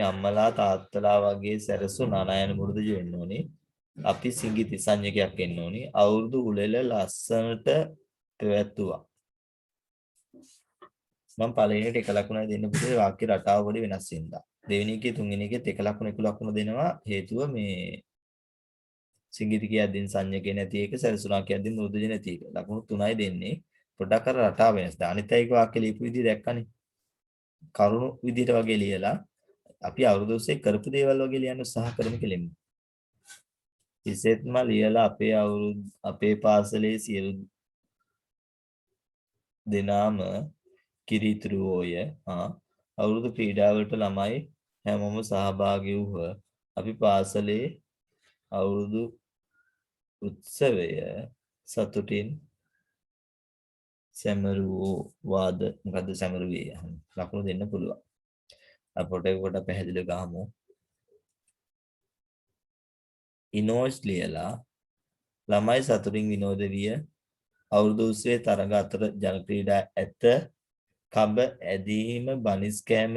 අම්මලා තාත්තලා වගේ සැරසුනා නයන මුරුදු වෙන්න ඕනේ. අපි සිංගිති සංඥකයක් එන්න ඕනේ. අවුරුදු උළෙල ලස්සනට පැවැත්තුවා. මම පළවෙනිට එක ලකුණක් දෙන්න පුතේ වාක්‍ය රටාව පොඩි වෙනස් වෙනවා. දෙවෙනි එකේ තුන්වෙනි එකේත් එක ලකුණ දෙනවා හේතුව මේ සිංගිති කියද්දී සංඥකේ නැති එක සැරසුනා කියද්දී මුරුදුජ නැති එක. ලකුණු 3යි දෙන්නේ. පොඩ්ඩක් අර රටාව වෙනස්. අනිත් අයක වාක්‍ය ලියපු විදිහ දැක්කනේ. කරුණු විදිහට වගේ ලියලා අපි අවුරුදු 20 කරපු දේවල් වගේ ලියන්න උත්සාහ කරමු කෙලින්ම. ඉසෙත්ම ලියලා අපේ පාසලේ සියලු දෙනාම කිරිතුරුෝය අවුරුදු ක්‍රීඩාවලට ළමයි හැමෝම සහභාගී වූහ. අපි පාසලේ අවුරුදු උත්සවය සතුටින් සැමරුවෝ වාද මොකද්ද සැමරුවේ ලකුණු දෙන්න පුළුවන්. අපොට කොට පැහැදිලිව ගහමු. ඉනෝජ් ලියලා ළමයි සතුටින් විනෝද විය අවුරුදු උස්සේ තරඟ අතර ජන ක්‍රීඩා ඇත කඹ ඇදීම බනිස් කෑම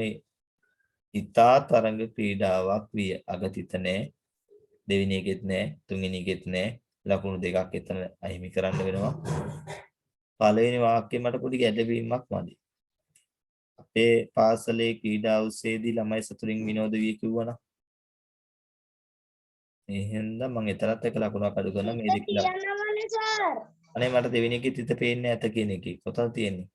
ඉතා තරඟ ක්‍රීඩාවක් විය අගතිත නෑ දෙවෙනි එකෙත් නෑ තුන්වෙනි එකෙත් නෑ ලකුණු දෙකක් එතන අහිමි කරන්න වෙනවා. පළවෙනි වාක්‍යය මට පොඩි ගැටලුවීමක් මදි. අපේ පාසලේ ක්‍රීඩා උස්සේදී ළමයි සතුටින් විනෝද විය කිව්වනම් එහෙනම් මම එතරම් එක ලකුණක් අඩු කරනවා මේ දෙක කියනවනේ සර්. අනේ මට දෙවෙනි එකේ තිත පේන්නේ නැත කියන එකේ කොතනද තියෙන්නේ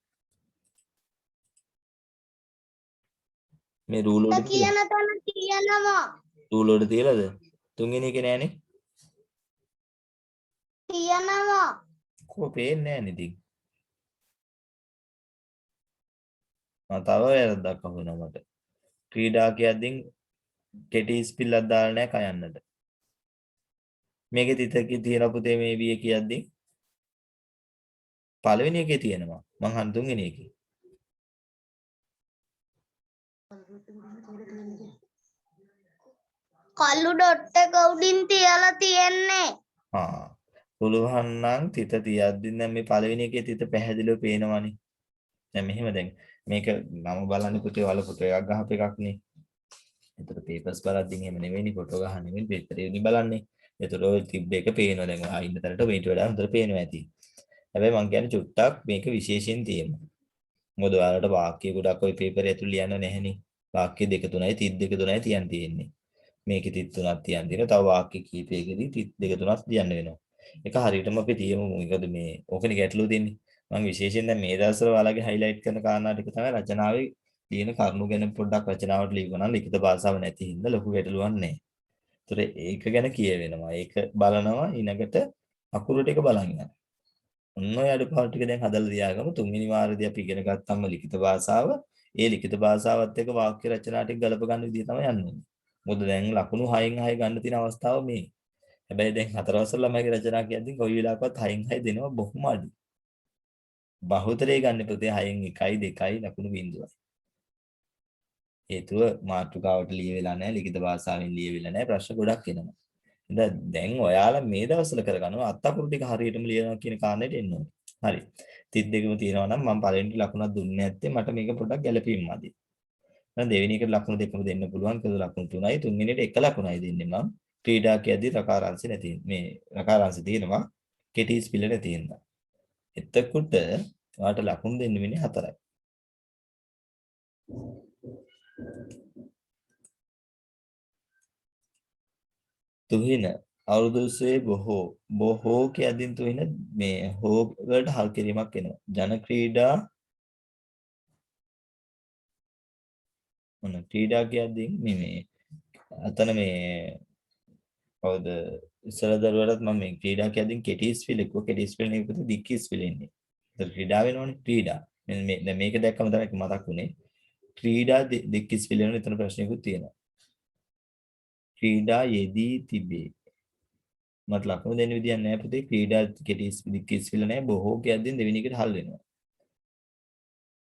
මේ රූල් වල කියන තැන කියනවා. රූල් වල තියලාද තුන්වෙනි එකේ නෑනේ කියනවා. කොහොම පේන්නේ නෑනේ ඉතින් මම තව වැරද්දක් අහුවෙනවා මට ක්‍රීඩා කියද්දී කෙටි ස්පිල්ලක් දාලා නෑ කයන්නට මේකේ තිතකේ තියෙන පුතේ මේ විය කියද්දී පළවෙනි එකේ තියෙනවා මං අහන තුන්වෙනි එකේ කළු ඩොට් එක උඩින් තියලා තියෙන්නේ. පුළුවන් නම් තිත තියද්දී නම් මේ පළවෙනි එකේ තිත පැහැදිලිව පේනවනේ දැන් මෙහෙම දැන් මේක මම බලන්නේ පුතේ වල ෆොටෝ එකක් ගහපු එකක් නේ. ඒතර පේපර්ස් බලද්දී එහෙම නෙවෙයිනේ ෆොටෝ ගහන්න නෙවෙයි පේපර් එකේ බලන්නේ. ඒතර ඔය තිබ්බ එක පේනවා දැන් ආ ඉන්න තැනට මේට වඩා හොඳට පේනවා ඇති. හැබැයි මං කියන්නේ චුට්ටක් මේක විශේෂයෙන් තියෙනවා. මොකද ඔයාලට වාක්‍ය ගොඩක් ඔය පේපර් ඇතුළේ ලියන්න නැහෙනේ. වාක්‍ය දෙක තුනයි තිත් දෙක තුනයි තියන් තියෙන්නේ. මේකේ තිත් තුනක් තියන් තියෙනවා. තව වාක්‍ය කීපයකදී තිත් දෙක තුනක් ලියන්න වෙනවා. ඒක හරියටම අපි තියමු. මොකද මේ ඕකනේ ගැටලුව දෙන්නේ. මම විශේෂයෙන් දැන් මේ දවස්වල ඔයාලගේ හයිලයිට් කරන කාරණා ටික තමයි රචනාවේ තියෙන කරුණු ගැන පොඩ්ඩක් රචනාවට ලියවනවා නම් ලිඛිත භාෂාව නැති හින්දා ලොකු ගැටලුවක් නැහැ. ඒතර ඒක ගැන කියවෙනවා. ඒක බලනවා ඊළඟට අකුරු ටික බලන් යනවා. ඔන්න ඔය අඩුපාඩු ටික දැන් හදලා තියාගමු. තුන්වෙනි වාරයේදී අපි ඉගෙන ගත්තම ලිඛිත භාෂාව. ඒ ලිඛිත භාෂාවත් එක්ක වාක්‍ය රචනා ටික ගලප ගන්න විදිය තමයි යන්නේ. මොකද දැන් ලකුණු 6න් 6 ගන්න තියෙන අවස්ථාව මේ. හැබැයි දැන් හතර වසර ළමයිගේ රචනා කියද්දී කොයි වෙලාවකවත් 6න් 6 දෙනවා බොහොම අඩුයි. බහුතරය ගන්න පුතේ 6න් 1යි 2යි ලකුණු බිඳුවයි. හේතුව මාතෘකාවට ලියවිලා නැහැ ලිඛිත භාෂාවෙන් ලියවිලා නැහැ ප්‍රශ්න ගොඩක් එනවා. දැන් ඔයාලා මේ දවස්වල කරගන්නවා අත්අකුරු ටික හරියටම ලියනවා කියන කාරණේට එන්න ඕනේ. හරි. 32ම තියෙනවා නම් මම පළවෙනි ලකුණක් දුන්නේ නැත්තේ මට මේක පොඩ්ඩක් ගැළපීම් මදි. දැන් දෙවෙනි එකට ලකුණු දෙකම දෙන්න පුළුවන්. ඒක ලකුණු 3යි. තුන්වෙනිට එක ලකුණයි දෙන්නේ මම. ක්‍රීඩා කියද්දි රකාරාංශ නැති මේ රකාරාංශ තියෙනවා. කෙටි ස්පිල නැති හින්දා. එතකොට ඔයාලට ලකුණු දෙන්න වෙන්නේ 4යි. තුහින අවුරුදු උස්සේ බොහෝ කියදින් තුහින මේ හෝ වලට හල් කිරීමක් එනවා. ජන ක්‍රීඩා මොන ක්‍රීඩා කියද්දී මේ අතන මේ කවුද ඉස්සර දරුවටත් මම මේ ක්‍රීඩා කියද්දී කෙටි ස්පෙල් එක කෙටි ස්පෙල් නේ පුතේ දික් ස්පෙල් එන්නේ. ඒක ක්‍රීඩා වෙනවනේ ක්‍රීඩා. මේ දැන් මේක දැක්කම තමයි මතක් වුනේ. ක්‍රීඩා දික් ස්පෙල් වෙන එතන ප්‍රශ්නයකුත් තියෙනවා. ක්‍රීඩා යෙදී තිබේ. මට ලකුණු දෙන්න විදියක් නැහැ පුතේ ක්‍රීඩා කෙටි දික් ස්පෙල් නැහැ බොහෝ කියද්දී දෙවෙනි එකට හල් වෙනවා.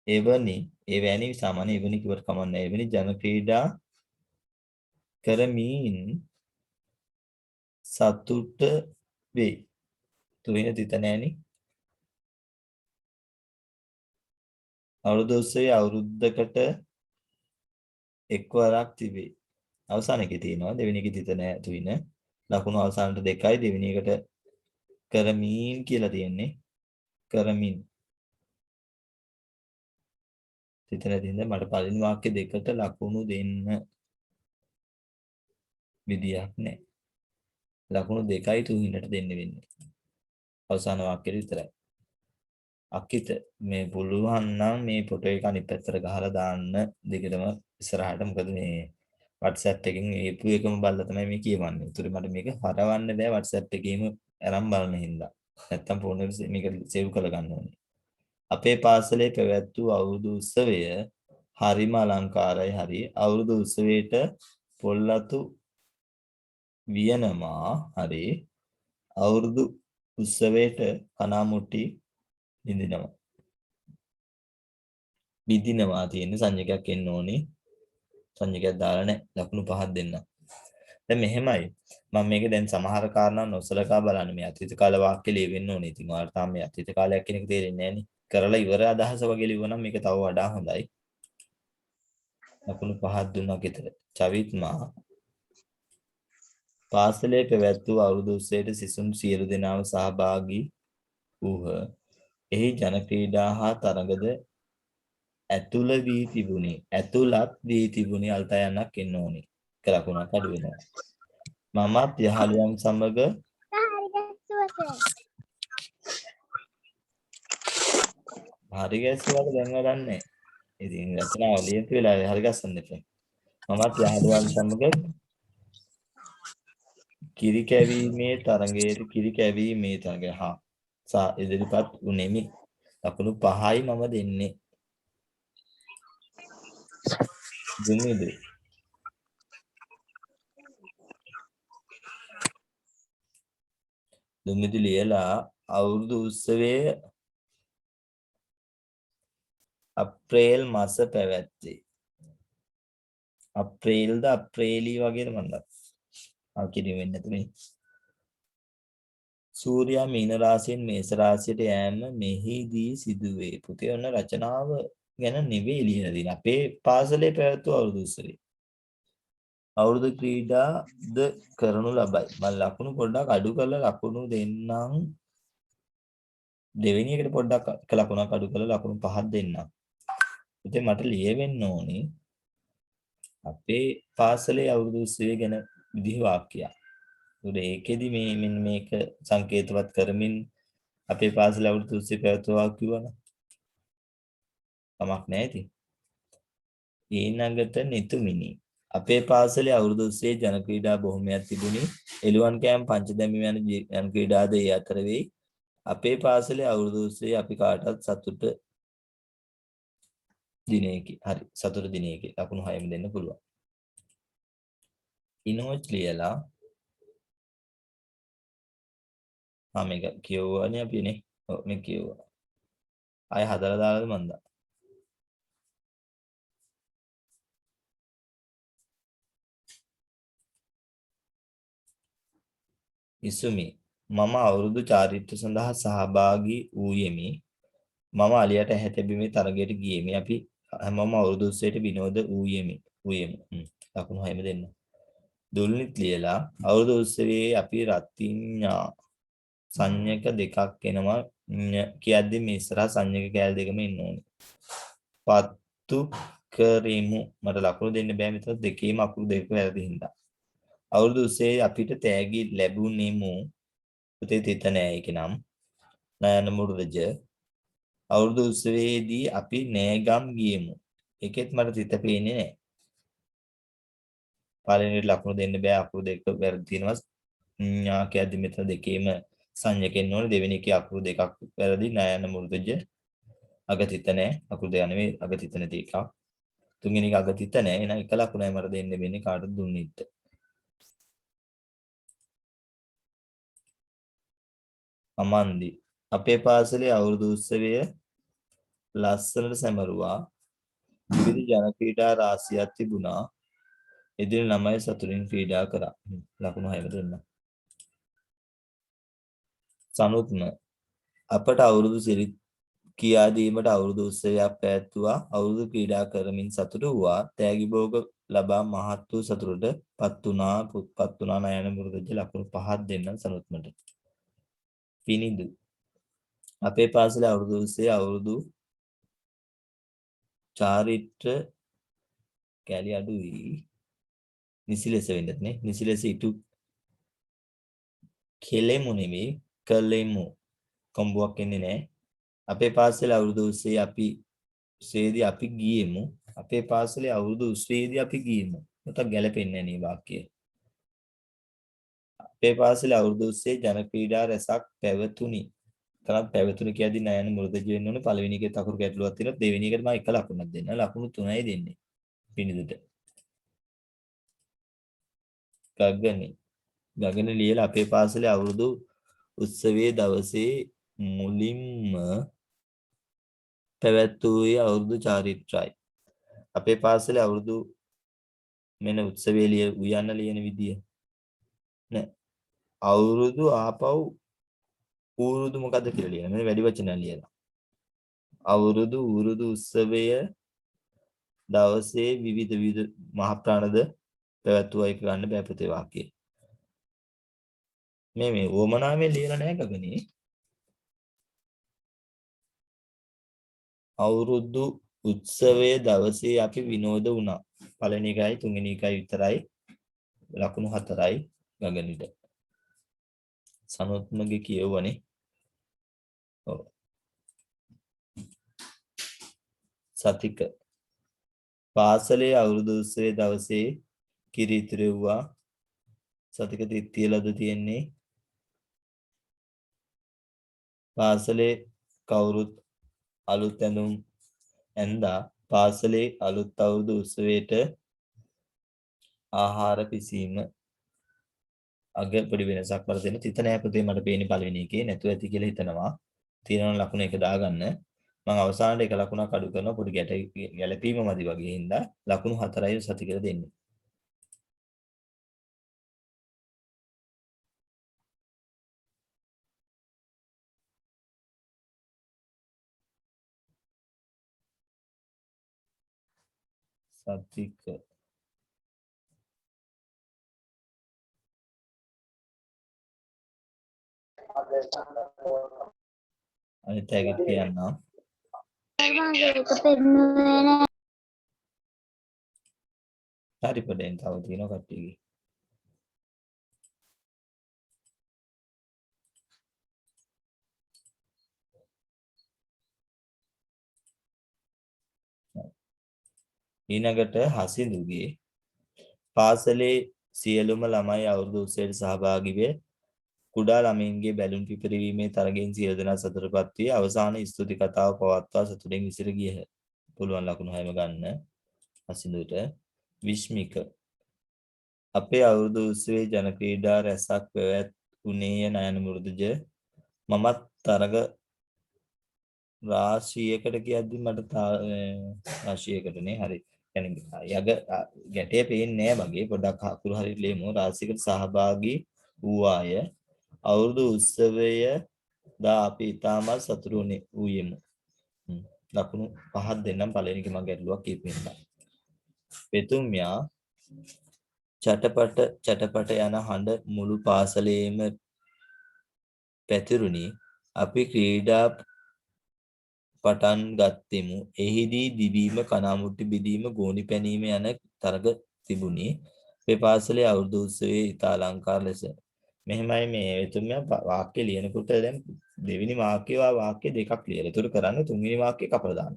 එවැනි සාමාන්‍ය එවැනි කිව්වට කමක් නැහැ. එවැනි ජන ක්‍රීඩා කරමින් සතුට වේ. තුහින තිත නැණි. අවුරුදු උස්සේ අවුරුද්දකට එක්වරක් තිබේ. අවසාන එකේ තියෙනවා දෙවෙනි එකේ තිත නැහැ තුහින. ලකුණු අවසානට 2යි දෙවෙනි එකට කරමින් කියලා තියෙන්නේ. කරමින් තිත නැති හින්දා මට පළවෙනි වාක්‍ය දෙකට ලකුණු දෙන්න විදියක් නැහැ. ලකුණු 2යි තුහිනට දෙන්න වෙන්නේ. අවසාන වාක්‍යෙ විතරයි. අකිත මේ පුළුවන් නම් මේ ෆොටෝ එක අනිත් පැත්තට ගහලා දාන්න දෙකටම ඉස්සරහට මොකද මේ WhatsApp එකෙන් ඒපු එකම බලලා තමයි මේ කියවන්නේ. ඒතර මට මේක හරවන්න බෑ WhatsApp එකේම අරන් බලන හින්දා. නැත්තම් ෆෝන් එකේ මේක සේව් කරලා ගන්න ඕනේ. අපේ පාසලේ පැවැත් වූ අවුරුදු උත්සවය හරිම අලංකාරයි හරි. අවුරුදු උත්සවයට පොල්ලතු වියනමා හරි. අවුරුදු උත්සවයට කනාමුට්ටි විඳිනවා. විදිනවා තියෙන සංඥකයක් එන්න ඕනේ. සංඥකයක් දාලා නැහැ. ලකුණු 5ක් දෙන්න. දැන් මෙහෙමයි. මම මේක දැන් සමහර කාරණා නොසලකා බලන්න මේ අතීත කාල වාක්‍ය ලියවෙන්න ඕනේ. ඉතින් ඔයාලට තාම මේ අතීත කාලයක් කියන එක තේරෙන්නේ නැහැ නේ. කරලා ඉවර අදහස වගේ ලියුවනම් මේක තව වඩා හොඳයි. ලකුණු 5ක් දුන්නා කිතර. චවිත්මා පාසලේ පැවැත් වූ අවුරුදු උත්සවයට සිසුන් සියලු දෙනාම සහභාගී වූහ. එහි ජන ක්‍රීඩා හා තරඟද ඇතුළත් වී තිබුණේ අල්තයන්නක් එන්න ඕනේ. එක ලකුණක් අඩු වෙනවා. මමත් යහළුවන් සමග හරි ගැස්සුවාට දැන් වැඩක් නැහැ. ඉතින් රචනාව ලියපු වෙලාවේ හරි ගස්සන්න එපා. මමත් යහළුවන් සමග කිරි කැවීමේ තරඟය හා ඉදිරිපත් වුනේමි. ලකුණු 5යි මම දෙන්නේ. දුමිදු ලියලා අවුරුදු උත්සවයේ අප්‍රේල් මාස පැවැත්වේ. අප්‍රේල්ද අප්‍රේලී වගේද මන්ද. කිරීම වෙන්නේ නැතුනේ. සූර්යයා මීන රාශියෙන් මේෂ රාශියට යෑම මෙහිදී සිදුවේ. පුතේ ඔන්න රචනාව ගැන නෙවෙයි ලියලා තියෙන්නේ. අපේ පාසලේ පැවැත්වූ අවුරුදු උත්සවය. අවුරුදු ක්‍රීඩාද කරනු ලබයි. මම ලකුණු පොඩ්ඩක් අඩු කරලා ලකුණු දෙන්නම්. දෙවෙනි එකට පොඩ්ඩක් එක ලකුණක් අඩු කරලා ලකුණු 5ක් දෙන්නම්. ඉතින් මට ලියවෙන්න ඕනේ අපේ පාසලේ අවුරුදු උත්සවය ගැන විදිහ වාක්‍යයක්. ඒකෙදි මේ මෙන්න මේක සංකේතවත් කරමින් අපේ පාසලේ අවුරුදු උත්සවය පැවැත්වුවා කිව්වනේ. කමක් නැහැ ඉතින්. ඊළඟට නිතුමිනි. අපේ පාසලේ අවුරුදු උත්සවයේ ජන ක්‍රීඩා බොහොමයක් තිබුණි. එළුවන් කෑම පංච දැමීම යන ජන ක්‍රීඩාද ඒ අතර වෙයි. අපේ පාසලේ අවුරුදු උත්සවයේ අපි කාටත් සතුට දිනයකි. හරි. සතුට දිනයකි. ලකුණු 6ම දෙන්න පුළුවන්. ඉනෝච් ලියලා මේක කියවුවානේ අපිනේ. ඔව් මේ කියවුවා. ආය හදලා දාලාද මන්ද? ඉසුමි මම අවුරුදු චාරිත්‍ර සඳහා සහභාගී වූයෙමි. මම අලියට ඇහැ තැබීමේ තරගයට ගියෙමි. අපි හැමෝම අවුරුදු උත්සවයට විනෝද වූයෙමු. ලකුණු 6ම දෙන්න. දුල්නිත් ලියලා අවුරුදු උත්සවයේ අපි රත්ින්ඥා සංඥක දෙකක් එනවා කියද්දි මේ ඉස්සරහා සංඥක කෑල් දෙකම ඉන්න ඕනේ. පත්තු කරිමු. මට ලකුණු දෙන්න බෑ මෙතන දෙකේම අකුරු දෙක වැරදි හින්දා. අවුරුදු උත්සවයේ අපිට තෑගි ලැබුණෙමු. පුතේ තිත නෑ ඒක නම්. නයන මුරුදජ. අවුරුදු උත්සවයේදී අපි නෑගම් ගියෙමු. ඒකෙත් මට තිත පේන්නේ නෑ. පළවෙනි ලකුණු දෙන්න බෑ අකුරු දෙක වැරදි තියෙනවා. ඥා කියද්දි මෙතන දෙකේම සංඥකෙන්න ඕනේ. දෙවෙනි එකේ අකුරු දෙකක් වැරදි. නයන මුරුදජ. අගතිත නෑ. අකුරු දෙක නෙවෙයි අගතිත නැති එකක්. තුන්වෙනි එක අගතිත නෑ. එහෙනම් එක ලකුණයි මට දෙන්න වෙන්නේ කාටද දුන්නිත්. අමන්දි අපේ පාසලේ අවුරුදු උත්සවය ලස්සනට සැමරුවා. විවිධ ජන ක්‍රීඩා රාශියක් තිබුණා. එදින ළමයි සතුටින් ක්‍රීඩා කරා. ලකුණු 6ම දෙන්න. සනුත්ම අපට අවුරුදු සිරිත් කියා දීමට අවුරුදු උත්සවයක් පැවැත්වුවා. අවුරුදු ක්‍රීඩා කරමින් සතුටු වූවා. තෑගි භෝග ලබා මහත් වූ සතුටටපත් වුණා නයන මුරුදජ. ලකුණු 5ක් දෙන්න සනුත්මට. පිනිදු අපේ පාසලේ අවුරුදු උත්සවයේ අවුරුදු චාරිත්‍ර කැලි අඩුයි. නිසි ලෙස වෙන්නත් නේ. නිසි ලෙස ඉටු කෙලෙමු නෙමෙයි කලෙමු. කොම්බුවක් එන්නේ නැහැ. අපේ පාසලේ අවුරුදු උත්සවයේදී අපි ගියෙමු. අපේ පාසලේ අවුරුදු උත්සවයේදී අපි ගියෙමු. මට ගැලපෙන්නේ නැහැ නේ වාක්‍යය. අපේ පාසලේ අවුරුදු උත්සවයේ ජන ක්‍රීඩා රැසක් පැවතුණි. තරම් පැවතුණි කියද්දි නයන මුරුදජ වෙන්න ඕනේ. පළවෙනි එකේ තකුරු ගැටලුවක් තියෙනවා. දෙවෙනි එකට මම එක ලකුණක් දෙන්න. ලකුණු 3යි දෙන්නේ. පිනිදුට. ගගන ලියලා අපේ පාසලේ අවුරුදු උත්සවයේ දවසේ මුලින්ම පැවැත්වූයේ අවුරුදු චාරිත්‍රායි. අපේ පාසලේ අවුරුදු මෙන්න උත්සවයේ උයන්න ලියන විදිය නෑ. අවුරුදු ආපහු ඌරුදු මොකද්ද කියලා ලියන. මේ වැඩි වචන ලියලා. අවුරුදු ඌරුදු උත්සවය දවසේ විවිධ මහ ප්‍රාණද පැවැත්වුවා එක ගන්න බෑ පුතේ වාක්‍යය. මේ වමනාවෙන් ලියලා නැහැ ගගනේ. අවුරුදු උත්සවයේ දවසේ අපි විනෝද වුණා. පළවෙනි එකයි තුන්වෙනි එකයි විතරයි ලකුණු 4යි ගගනිට. සනොත්මගේ කියවනේ. ඔව්. සතික පාසලේ අවුරුදු උත්සවයේ දවසේ කිරි ඉතිරෙව්වා. සතික තියලද තියෙන්නේ. පාසලේ කවුරුත් අලුත් ඇඳුම් ඇඳා පාසලේ අලුත් අවුරුදු උත්සවයට ආහාර පිසීම අග පොඩි වෙනසක් වල දෙන තිත නෑ පුතේ මට පේන්නේ පළවෙනි එකේ නැතුව ඇති කියලා හිතනවා. තියෙන ලකුණ එක දාගන්න. මම අවසානයේ එක ලකුණක් අඩු කරනවා පොඩි ගැළපීම මදි වගේ හින්දා ලකුණු 4යි සති කියලා දෙන්නේ. සතික අනිත් ඇගට කියන්නම්. හරි පොඩෙන් තව තියෙනවා කට්ටියගේ. ඊළඟට හසිඳුගේ පාසලේ සියලුම ළමයි අවුරුදු උත්සවයට සහභාගී වේ කුඩා ළමයින්ගේ බැලුම් පිපිරීමේ තරගෙන් සියලු දෙනා සතුටුපත් වී අවසාන ස්තුති කතාව පවත්වා සතුටින් විසිර ගියහ. පුළුවන් ලකුණු 6ම ගන්න හසිඳුට. විශ්මික අපේ අවුරුදු උත්සවයේ ජන ක්‍රීඩා රැසක් පැවැත්ුණේය නයන මුරුදුජ මමත් තරග රාශියකට කියද්දි මට රාශියකටනේ හරි. යග ගැටේ පේන්නේ නැහැ වගේ පොඩ්ඩක් අකුරු හරි ලියමු. රාශියකට සහභාගී වූ අය අවුරුදු උත්සවය දා අපි ඉතාමත් සතුටු වූයෙමු. ලකුණු 5ක් දෙන්නම් පළවෙනි එක මම ගැටලුවක් කියපින්නම්. පෙතුම්යා චටපට යන හඬ මුළු පාසලේම පැතිරුණි. අපි ක්‍රීඩා පටන් ගත්තෙමු. එහිදී දිවීම කනාමුට්ටි බිදීම ගෝනි පැනීම යන තරග තිබුණි. අපේ පාසලේ අවුරුදු උත්සවයේ ඉතා අලංකාර ලෙස මෙහෙමයි මේ එතුමියා වාක්‍ය ලියනකොට දැන් දෙවෙනි වාක්‍ය දෙකක් ලියලා. ඒතර කරන්නේ තුන්වෙනි වාක්‍ය කපලා දාන්න.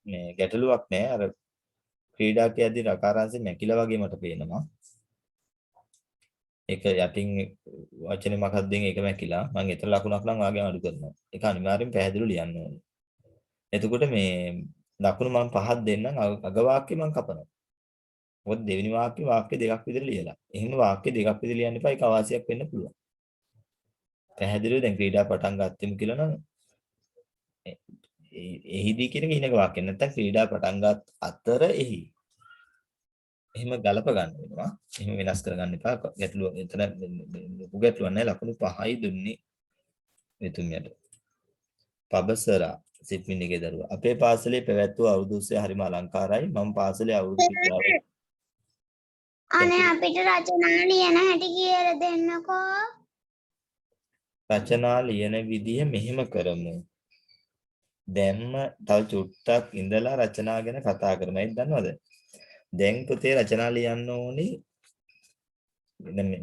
මේ ගැටලුවක් නෑ. අර ක්‍රීඩා කියද්දි රකාරාංශෙ මැකිලා වගේ මට පේනවා. ඒක යටින් වචනේ මොකක්ද ඒක මැකිලා. මම ඒතර ලකුණක් නම් වාගේ අඩු කරනවා. ඒක අනිවාර්යෙන් පැහැදිලිව ලියන්න ඕනේ. එතකොට මේ ලකුණු මම 5ක් දෙන්නම් අග වාක්‍ය මම කපනවා. මොකද දෙවෙනි වාක්‍ය දෙකක් විතර ලියලා. එහෙම වාක්‍ය දෙකක් විතර ලියන්න එපා. ඒක අවාසියක් වෙන්න පුළුවන්. පැහැදිලිව දැන් ක්‍රීඩා පටන් ගත්තෙමු කියලා නම් එහිදී කියන ඊනක වාක්‍ය නැත්තම් ක්‍රීඩා පටන් ගත් අතර එහි. එහෙම ගලප ගන්න වෙනවා. එහෙම වෙනස් කරගන්න එපා. ගැටලුව එතන ගැටලුවක් නැහැ. ලකුණු 5යි දුන්නේ මෙතුමියට. පබසරා සිට්මිනිගේ දරුවා. අපේ පාසලේ පැවැත්වූ අවුරුදු උත්සවය හරිම අලංකාරයි. මම පාසලේ අවුරුදු අනේ අපිට රචනා ලියන හැටි කියලා දෙන්නකෝ. රචනා ලියන විදිය මෙහෙම කරමු. දැන්ම තව චුට්ටක් ඉඳලා රචනා ගැන කතා කරමු. ඒක දන්නවද? දැන් පුතේ රචනා ලියන්න ඕනේ.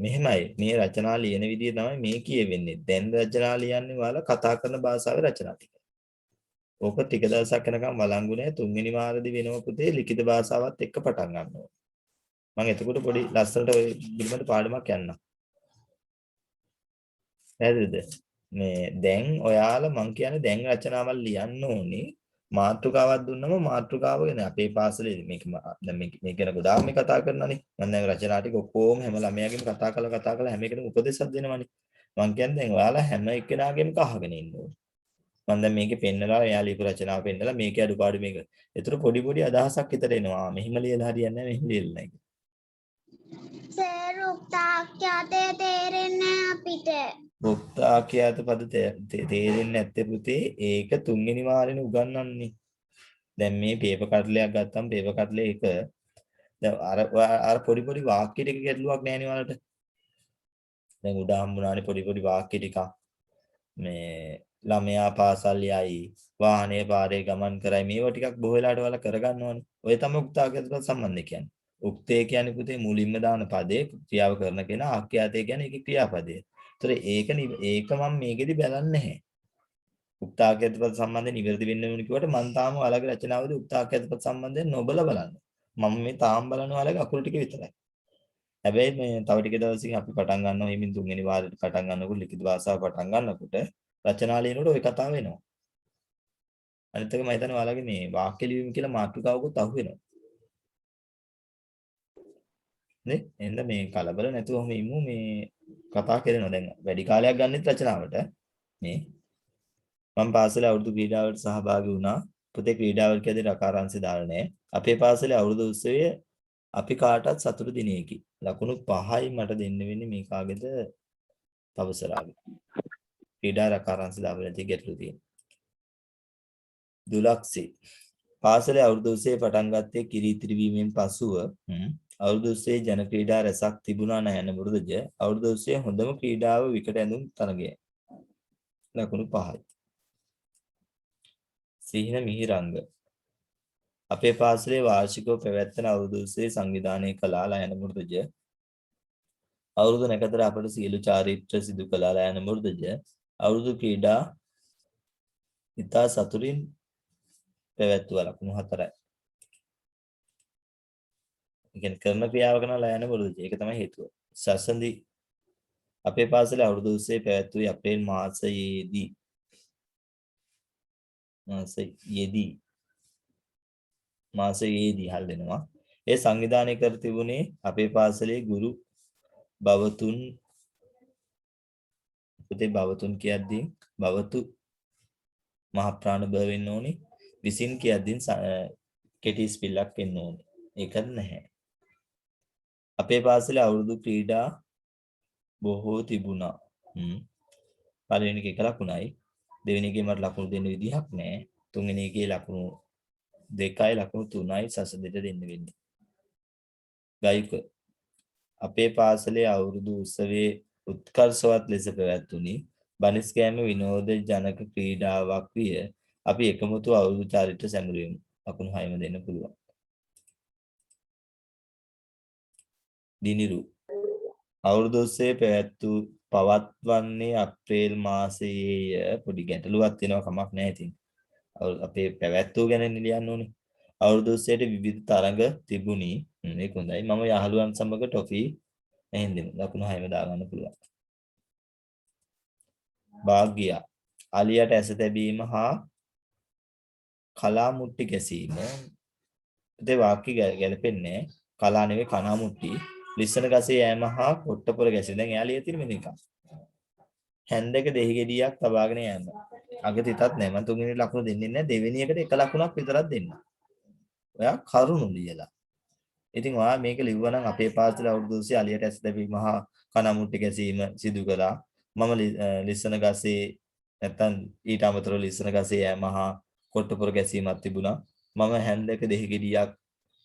මෙහෙමයි. මේ රචනා ලියන විදිය තමයි මේ කියවෙන්නේ. දැන් රචනා ලියන්නේ ඔයාලා කතා කරන භාෂාවේ රචනා ටික. ඕක ටික දවසක් යනකම් වළංගු නැහැ. තුන්වෙනි වාරදී වෙනම පුතේ ලිඛිත භාෂාවත් එක්ක පටන් ගන්න ඕනේ. මම එතකොට පොඩි ලස්සනට ඔය පිළිබඳ පාඩමක් යන්නම්. හරිද? මේ දැන් ඔයාලා මං කියන්නේ දැන් රචනාවල් ලියන්න ඕනේ. මාතෘකාවක් දුන්නම මාතෘකාව ගැන අපේ පාසලේ මේක දැන් මේ ගැන ගොඩාක් මේ කතා කරනවානේ. මම දැන් රචනා ටික ඔක්කොම හැම ළමයාගෙම කතා කරලා හැම එකටම උපදේශයක් දෙනවානේ. මං කියන්නේ දැන් ඔයාලා හැම එක්කෙනාගෙම අහගෙන ඉන්න ඕනේ. මම දැන් මේකේ පෙන්නලා එයා ලියපු රචනාව පෙන්නලා මේකේ අඩුපාඩු මේක. ඒතර පොඩි පොඩි අදහසක් විතර එනවා. මෙහිම ලියලා හරියන්නේ නැහැ මෙහිම ලියලා නැහැ. සර් උක්තාක්‍යතේ තේරෙන්නේ අපිට. උක්තාක්‍යත පද තේරෙන්නේ නැත්තේ පුතේ ඒක තුන්වෙනි වාරේනේ උගන්වන්නේ. දැන් මේ පේපර් කට්ලයක් ගත්තම පේපර් කට්ලේ එක දැන් අර පොඩි පොඩි වාක්‍ය ටික ගැටලුවක් නැහැ නේ ඔයාලට. දැන් උඩ හම්බුනානේ පොඩි පොඩි වාක්‍ය ටික. මේ ළමයා පාසල් යයි වාහනේ පාරේ ගමන් කරයි මේවා ටිකක් බොහෝ වෙලාවට ඔයාලා කරගන්නවනේ. ඔය තමයි උක්තාක්‍යතට සම්බන්ධ කියන්නේ. උක්තේ කියන්නේ පුතේ මුලින්ම දාන පදේ ක්‍රියාව කරන කෙනා ආඛ්‍යාතේ කියන්නේ ඒකේ ක්‍රියාපදය. ඒතර ඒක මම මේකෙදි බලන්නේ නැහැ. උක්තාක්‍යත පද සම්බන්ධයෙන් නිවැරදි වෙන්න ඕනේ කිව්වට මම තාම ඔයාලගේ රචනාවේදී උක්තාක්‍යත පද සම්බන්ධයෙන් නොබල බලන්න. මම මේ තාම බලන්නේ ඔයාලගේ අකුරු ටික විතරයි. හැබැයි මේ තව ටික දවසකින් අපි පටන් ගන්නවා හිමින් තුන්වෙනි වාරයට පටන් ගන්නකොට ලිඛිත භාෂාව පටන් ගන්නකොට රචනා ලියනකොට ওই කතාව එනවා. අනිත් එක මම හිතන්නේ ඔයාලගේ මේ වාක්‍ය ලියවීම කියලා මාතෘකාවකුත් අහු වෙනවා. නේ? එහෙනම් මේ කලබල නැතුවම ඉමු මේ කතා කරනවා දැන් වැඩි කාලයක් ගන්නෙත් රචනාවට මේ මම පාසලේ අවුරුදු ක්‍රීඩාවට සහභාගී වුණා. පුතේ ක්‍රීඩාවල් කියදී රකාරංශය දාලා නැහැ. අපේ පාසලේ අවුරුදු උත්සවයේ අපි කාටත් සතුටු දිනයකි. ලකුණු 5යි මට දෙන්න වෙන්නේ මේ කාගේද තවසරාගේ. ක්‍රීඩා රකාරංශය දාලා නැති ගැටලු තියෙනවා. දුලක්ෂි පාසලේ අවුරුදු උත්සවයේ පටන් ගත්තේ කිරීතිරි වීමෙන් පසුව අවුරුදු උත්සවයේ ජන ක්‍රීඩා රැසක් තිබුණා නයන මුරුදජ අවුරුදු උත්සවයේ හොඳම ක්‍රීඩාව විකට ඇඳුම් තරගය. ලකුණු 5යි. සිහින මිහිරංග අපේ පාසලේ වාර්ෂිකව පැවැත්වෙන අවුරුදු උත්සවයේ සංවිධානය කළා ලයන මුරුදජ අවුරුදු නැකතර අපට සියලු චාරිත්‍ර සිදු කළා ලයන මුරුදජ අවුරුදු ක්‍රීඩා ඉතා සතුටින් පැවැත්වුවා ලකුණු 4යි. ඉගෙන කරන ක්‍රියාව කරන ලයන මුරුදජ ඒක තමයි හේතුව. සසන්දි අපේ පාසලේ අවුරුදු උත්සවයේ පැවැත්වුවේ අප්‍රේල් මාසයේදී හල් වෙනවා. ඒ සංවිධානය කර තිබුණේ අපේ පාසලේ ගුරු බවතුන් පුතේ බවතුන් කියද්දී බවතු මහ ප්‍රාණ බව වෙන්න ඕනේ. විසින් කියද්දී කෙටි ස්පෙල්ලක් වෙන්න ඕනේ. ඒකත් නැහැ. අපේ පාසලේ අවුරුදු ක්‍රීඩා බොහෝ තිබුණා. පළවෙනි එක ලකුණයි. දෙවෙනි එකේ මට ලකුණු දෙන්න විදිහක් නැහැ. තුන්වෙනි එකේ ලකුණු 2යි ලකුණු 3යි සසදෙට දෙන්න වෙන්නේ. ගායක අපේ පාසලේ අවුරුදු උත්සවයේ උත්කර්ෂවත් ලෙස පැවැත්වුණි. බනිස් කෑම විනෝද ජනක ක්‍රීඩාවක් විය. අපි එකමුතු අවුරුදු චාරිත්‍ර සැමරුවෙමු. ලකුණු 6ම දෙන්න පුළුවන්. දිනිරු අවුරුදු උත්සවයේ පවත්වන්නේ අප්‍රේල් මාසයේය. පොඩි ගැටලුවක් තියෙනවා කමක් නැහැ ඉතින්. අපේ පැවැත්වුව ගැන ලියන්න ඕනේ. අවුරුදු උත්සවයට විවිධ තරඟ තිබුණි. මේක හොඳයි. මම යහළුවන් සමග ටොෆි එහෙන්දෙමු. ලකුණු 6ම දාගන්න පුළුවන්. භාග්‍ය අලියට ඇස තැබීම හා කලා මුට්ටි ගැසීම. ඒ වාක්‍ය ගැලපෙන්නේ කලා නෙවෙයි කනා මුට්ටි. ලිස්සන ගසේ යෑම හා පොට්ටපොළ ගැසීම. දැන් එයා ලියලා තියෙන මෙන්න එක. හැන්දක දෙහි ගෙඩියක් තබාගෙන යෑම. අග තිතත් නැහැ. මම තුන්වෙනි ලකුණ දෙන්නේ නැහැ. දෙවෙනි එකට එක ලකුණක් විතරක් දෙන්න. ඔයා කරුණු ලියලා. ඉතින් ඔයා මේක ලිව්වා නම් අපේ පාසලේ අවුරුදු 20 අලියට ඇස් දැවීම හා කනමුට්ටි ගැසීම සිදු කළා. මම ලිස්සන ගසේ නැත්තම් ඊට අමතරව ලිස්සන ගසේ යෑම හා කොට්ටපොර ගැසීමක් තිබුණා. මම හැන්දක දෙහි ගෙඩියක්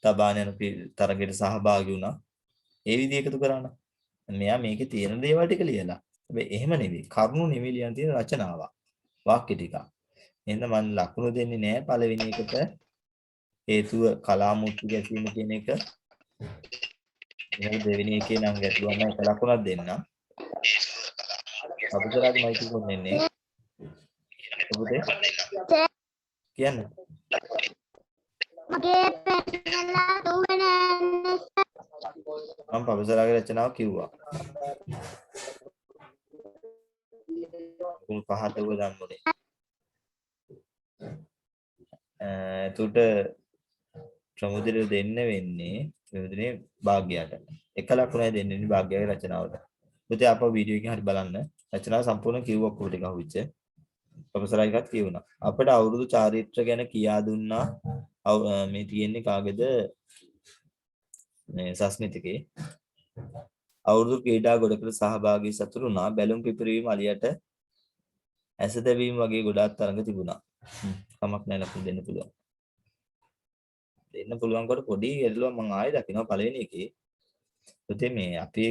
තබාගෙන යන තරගයට සහභාගී වුණා. ඒ විදිහ එකතු කරා නම් මෙයා මේකේ තියෙන දේවල් ටික ලියලා. හැබැයි එහෙම නෙවෙයි. කරුණු නෙවෙයි ලියන තියෙන රචනාවක්. වාක්‍ය ටික. එහෙනම් මම ලකුණු දෙන්නේ නැහැ පළවෙනි එකට. හේතුව කලා මුට්ටු ගැසීම කියන එක. එහෙනම් දෙවෙනි එකේ නම් ගැටලුවක් නැහැ. එක ලකුණක් දෙන්න. අපතරාගේ මයික් එක කොන්නේ. ඔබට කියන්න. මගේ පෙන්නලා දුවන්නේ මම පබසරාගේ රචනාව කිව්වා. උන් පහත ඔබ දන්නෝනේ. එතකොට ප්‍රමුදිර දෙන්න වෙන්නේ ප්‍රමුදිනේ භාග්‍යයට. එක ලකුණයි දෙන්නේ භාග්‍යයේ රචනාවට. පුතේ අපෝ වීඩියෝ එකෙන් හරි බලන්න. රචනාව සම්පූර්ණ කිව්වා කොහොමද ටික අහුවිච්ච. ප්‍රොෆෙසර් එකත් කියුණා. අපිට අවුරුදු චාරිත්‍ර ගැන කියා දුන්නා. මේ තියෙන්නේ කාගේද? මේ සස්මිතකේ. අවුරුදු ක්‍රීඩා ගොඩකට සහභාගී සතුරු වුණා. බැලුම් පිපිරීම අලියට ඇස දැවීම වගේ ගොඩාක් තරඟ තිබුණා. කමක් නැහැ ලකුණු දෙන්න පුළුවන්. දෙන්න පුළුවන් කොට පොඩි ගැටලුවක් මම ආයෙ දකිනවා පළවෙනි එකේ. පුතේ මේ අපේ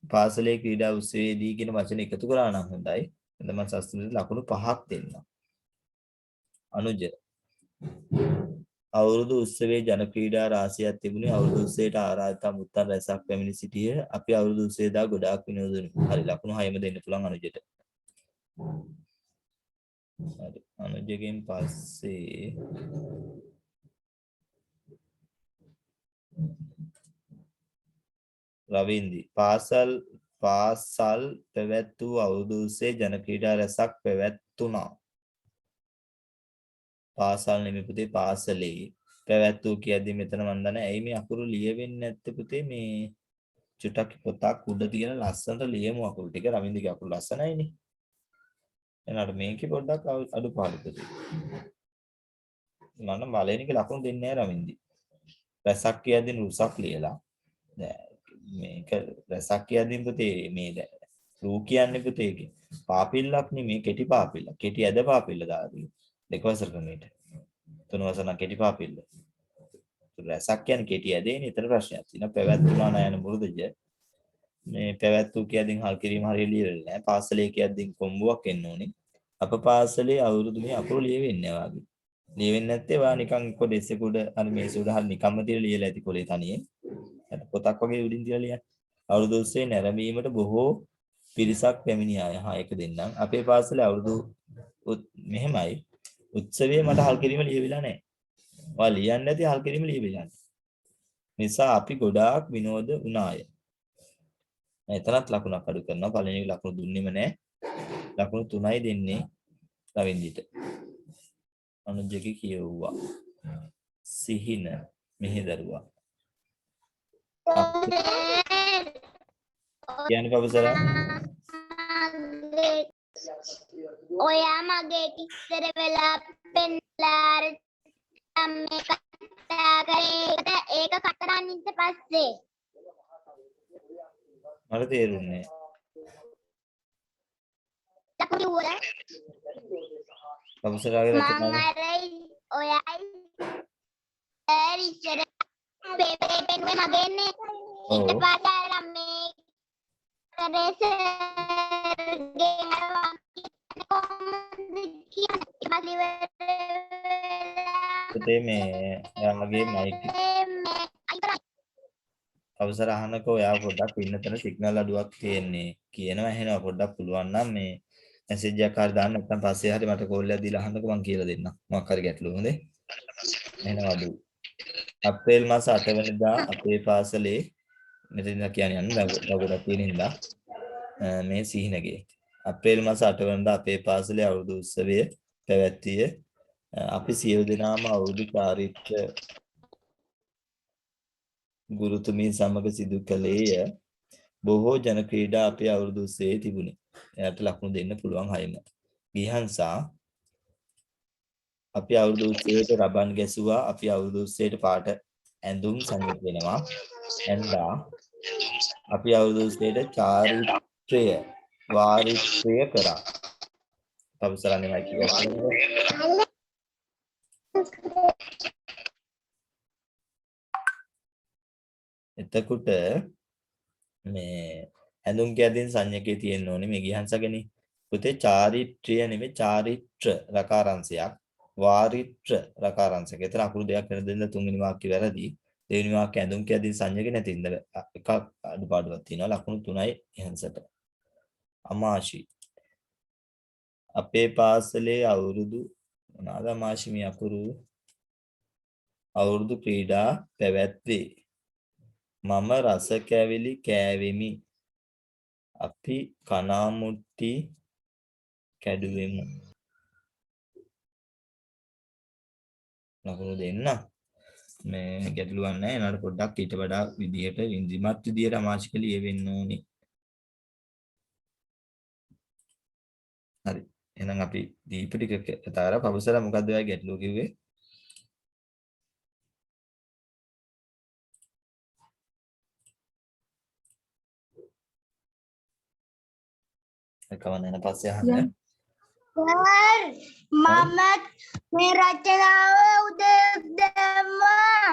පාසලේ ක්‍රීඩා උත්සවයේදී කියන වචන එකතු කරා නම් හොඳයි. එතන මම සස්මිතට ලකුණු 5ක් දෙන්නම්. අනුජ අවුරුදු උත්සවයේ ජන ක්‍රීඩා රාශියක් තිබුණේ. අවුරුදු උත්සවයට ආරාධිතා මුත්තන් රැසක් පැමිණ සිටියේ. අපි අවුරුදු උත්සවයේදා ගොඩාක් විනෝදනි. හරි ලකුණු 6ම දෙන්න පුළුවන් අනුජට. හරි අනුජගෙන් පස්සේ රවින්දි පාසල් පැවැත් වූ අවුරුදු උත්සවයේ ජන ක්‍රීඩා රැසක් පැවැත්ුණා. පාසල් නෙමෙයි පුතේ පාසලේ පැවැත් වූ කියද්දි මෙතන මන් දන්නේ ඇයි මේ අකුරු ලියෙන්නේ නැත්තේ පුතේ මේ චුට්ටක් පොතක් උඩ තියෙන ලස්සනට ලියමු අකුරු ටික රවින්දගේ අකුරු ලස්සනයිනේ. එනකට මේකේ පොඩ්ඩක් අඩුපාඩු පුතේ. මම බලේනික ලකුණු දෙන්නේ නැහැ රවින්දි. රසක් කියද්දි රුසක් ලියලා. මේක රසක් කියද්දි පුතේ මේ රූ කියන්නේ පුතේ පාපිල්ලක් නෙමේ කෙටි පාපිල්ල. කෙටි ඇද පාපිල්ල දාලා දෙක වසර ක්‍රමයට. තුන වසර නම් කෙටි පාපිල්ල. රසක් කියන්නේ කෙටි ඇදේනේ. ඊතර ප්‍රශ්නයක් තියෙනවා. පැවැත්ුණා නයන මුරුදජ මේ පැවැත්තු කියද්දි හල් කිරීම හරිය ලියලා නැහැ. පාසලේ කියද්දි කොම්බුවක් එන්න ඕනේ. අප පාසලේ අවුරුදු මේ අකුරු ලියෙන්නේ නැහැ වගේ. ලියෙන්නේ නැත්තේ වා නිකන් කොඩෙස්සේ කුඩ අර මේසෙ උඩ හරි නිකම්ම තියලා ලියලා ඇති කොලේ තනියෙන්. පොතක් වගේ උඩින් තියලා ලියන්න. අවුරුදු උත්සවයේ නැරඹීමට බොහෝ පිරිසක් පැමිණියාය. හා ඒක දෙන්නම්. අපේ පාසලේ අවුරුදු මෙහෙමයි. උත්සවයේ මට හල් කිරීම ලියවිලා නැහැ. ඔයා ලියන්නේ නැති හල් කිරීම ලියවිලා නැහැ. නිසා අපි ගොඩාක් විනෝද වුණාය. එතනත් ලකුණක් අඩු කරනවා. පළවෙනි ලකුණු දුන්නෙම නැහැ. ලකුණු 3යි දෙන්නේ රවින්දිට. අනුජගේ කියවුවා. සිහින මෙහෙදරුවා. කියන්නේ ප්‍රොෆෙසර් ඔයා මගේ ඉස්සර වෙලා පෙන්නලා මේ කතා කරේ ඒක කතරන් ඉන්න පස්සේ මට තේරුන්නේ ලකුණු වල ප්‍රොෆෙසර්ගේ රචනාව ඔයයි ඉස්සර පේපරේ පෙන්නුවේ මගේන්නේ ඊට පස්සේ මේ කරේසර්ගේ පුතේ මේ එයාගේ මයික් අවසර අහනකෝ එයා පොඩ්ඩක් ඉන්නතන සිග්නල් අඩුවක් තියෙන්නේ කියනවා එහෙනම් පොඩ්ඩක් පුළුවන් නම් මේ මැසේජ් එකක් හරි දාන්න නැත්නම් පස්සේ හරි මට කෝල් එකක් දීලා අහන්නකෝ මම කියලා දෙන්නම් මොකක් හරි ගැටලු හොඳේ එහෙනම් අඩු අප්‍රේල් මාස 8 වෙනිදා අපේ පාසලේ මෙතන කියන්නේ යන්නේ ගොඩක් තියෙන හින්දා මේ සිහිනගේ අප්‍රේල් මාස 8 වෙනිදා අපේ පාසලේ අවුරුදු උත්සවය පැවැත්විය අපි සියලු දෙනාම අවුරුදු චාරිත්‍ර ගුරුතුමී සමග සිදු කළේය බොහෝ ජන ක්‍රීඩා අපේ අවුරුදු උත්සවයේ තිබුණේ එයාට ලකුණු දෙන්න පුළුවන් හයිම ගිහන්සා අපි අවුරුදු උත්සවයට රබන් ගැසුවා අපි අවුරුදු උත්සවයට පාට ඇඳුම් සංගීත වෙනවා එන්දා අපි අවුරුදු උත්සවයට චාරිත්‍රය වාරිත්‍රය කරා තවසරන්නේ මයික් එක එතකොට මේ ඇඳුම් කියදින් සංඥකේ තියෙන්න ඕනේ මේ ගිහන්සගනේ පුතේ චාරිත්‍රය නෙමෙයි චාරිත්‍ර රකාරංශයක් වාරිත්‍ර රකාරංශයක්. ඒතර අකුරු දෙයක් වෙන දෙන්න තුන්වෙනි වාක්‍ය වැරදි. දෙවෙනි වාක්‍ය ඇඳුම් කියදින් සංඥක නැතිඳ එකක් අඩුපාඩුවක් තියෙනවා. ලකුණු 3යි ගිහන්සට. අමාශි අපේ පාසලේ අවුරුදු මොනවාද අමාශි මේ අකුරු අවුරුදු ක්‍රීඩා පැවැත්වේ. මම රස කැවිලි කෑවෙමි. අපි කනාමුට්ටි කැඩුවෙමු. ලකුණු දෙන්න. මේ ගැටලුවක් නැහැ. එනකට පොඩ්ඩක් ඊට වඩා විදියට ඉන්දිමත් විදියට අමාශික ලියවෙන්න ඕනේ. හරි. එහෙනම් අපි දීප ටික කතා කරා. පබසලා මොකද්ද ඔයා ගැටලුව කිව්වේ? කවන්න යන පස්සේ අහන්න. සර් මම මේ රචනාව උදේ දැම්මා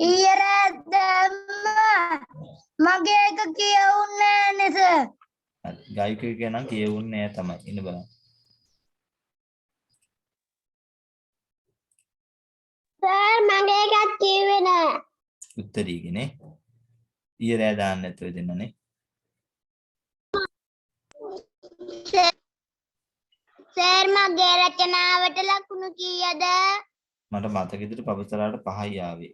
ඊයේ දැම්මා මගේ එක කියවුන්නේ නැහැ සර්. ගායකයෙක් නම් කියවුන්නේ නැහැ තමයි. ඉන්න බලන්න. සර් මගේ එකක් කිව්වේ නැහැ. උත්තරීකනේ. ඊයේ රෑ දාන්න නැතුව දෙන්නනේ. සර් මගේ රචනාවට ලකුණු කීයද? මට මතක විදිහට පබසලාට 5යි ආවේ.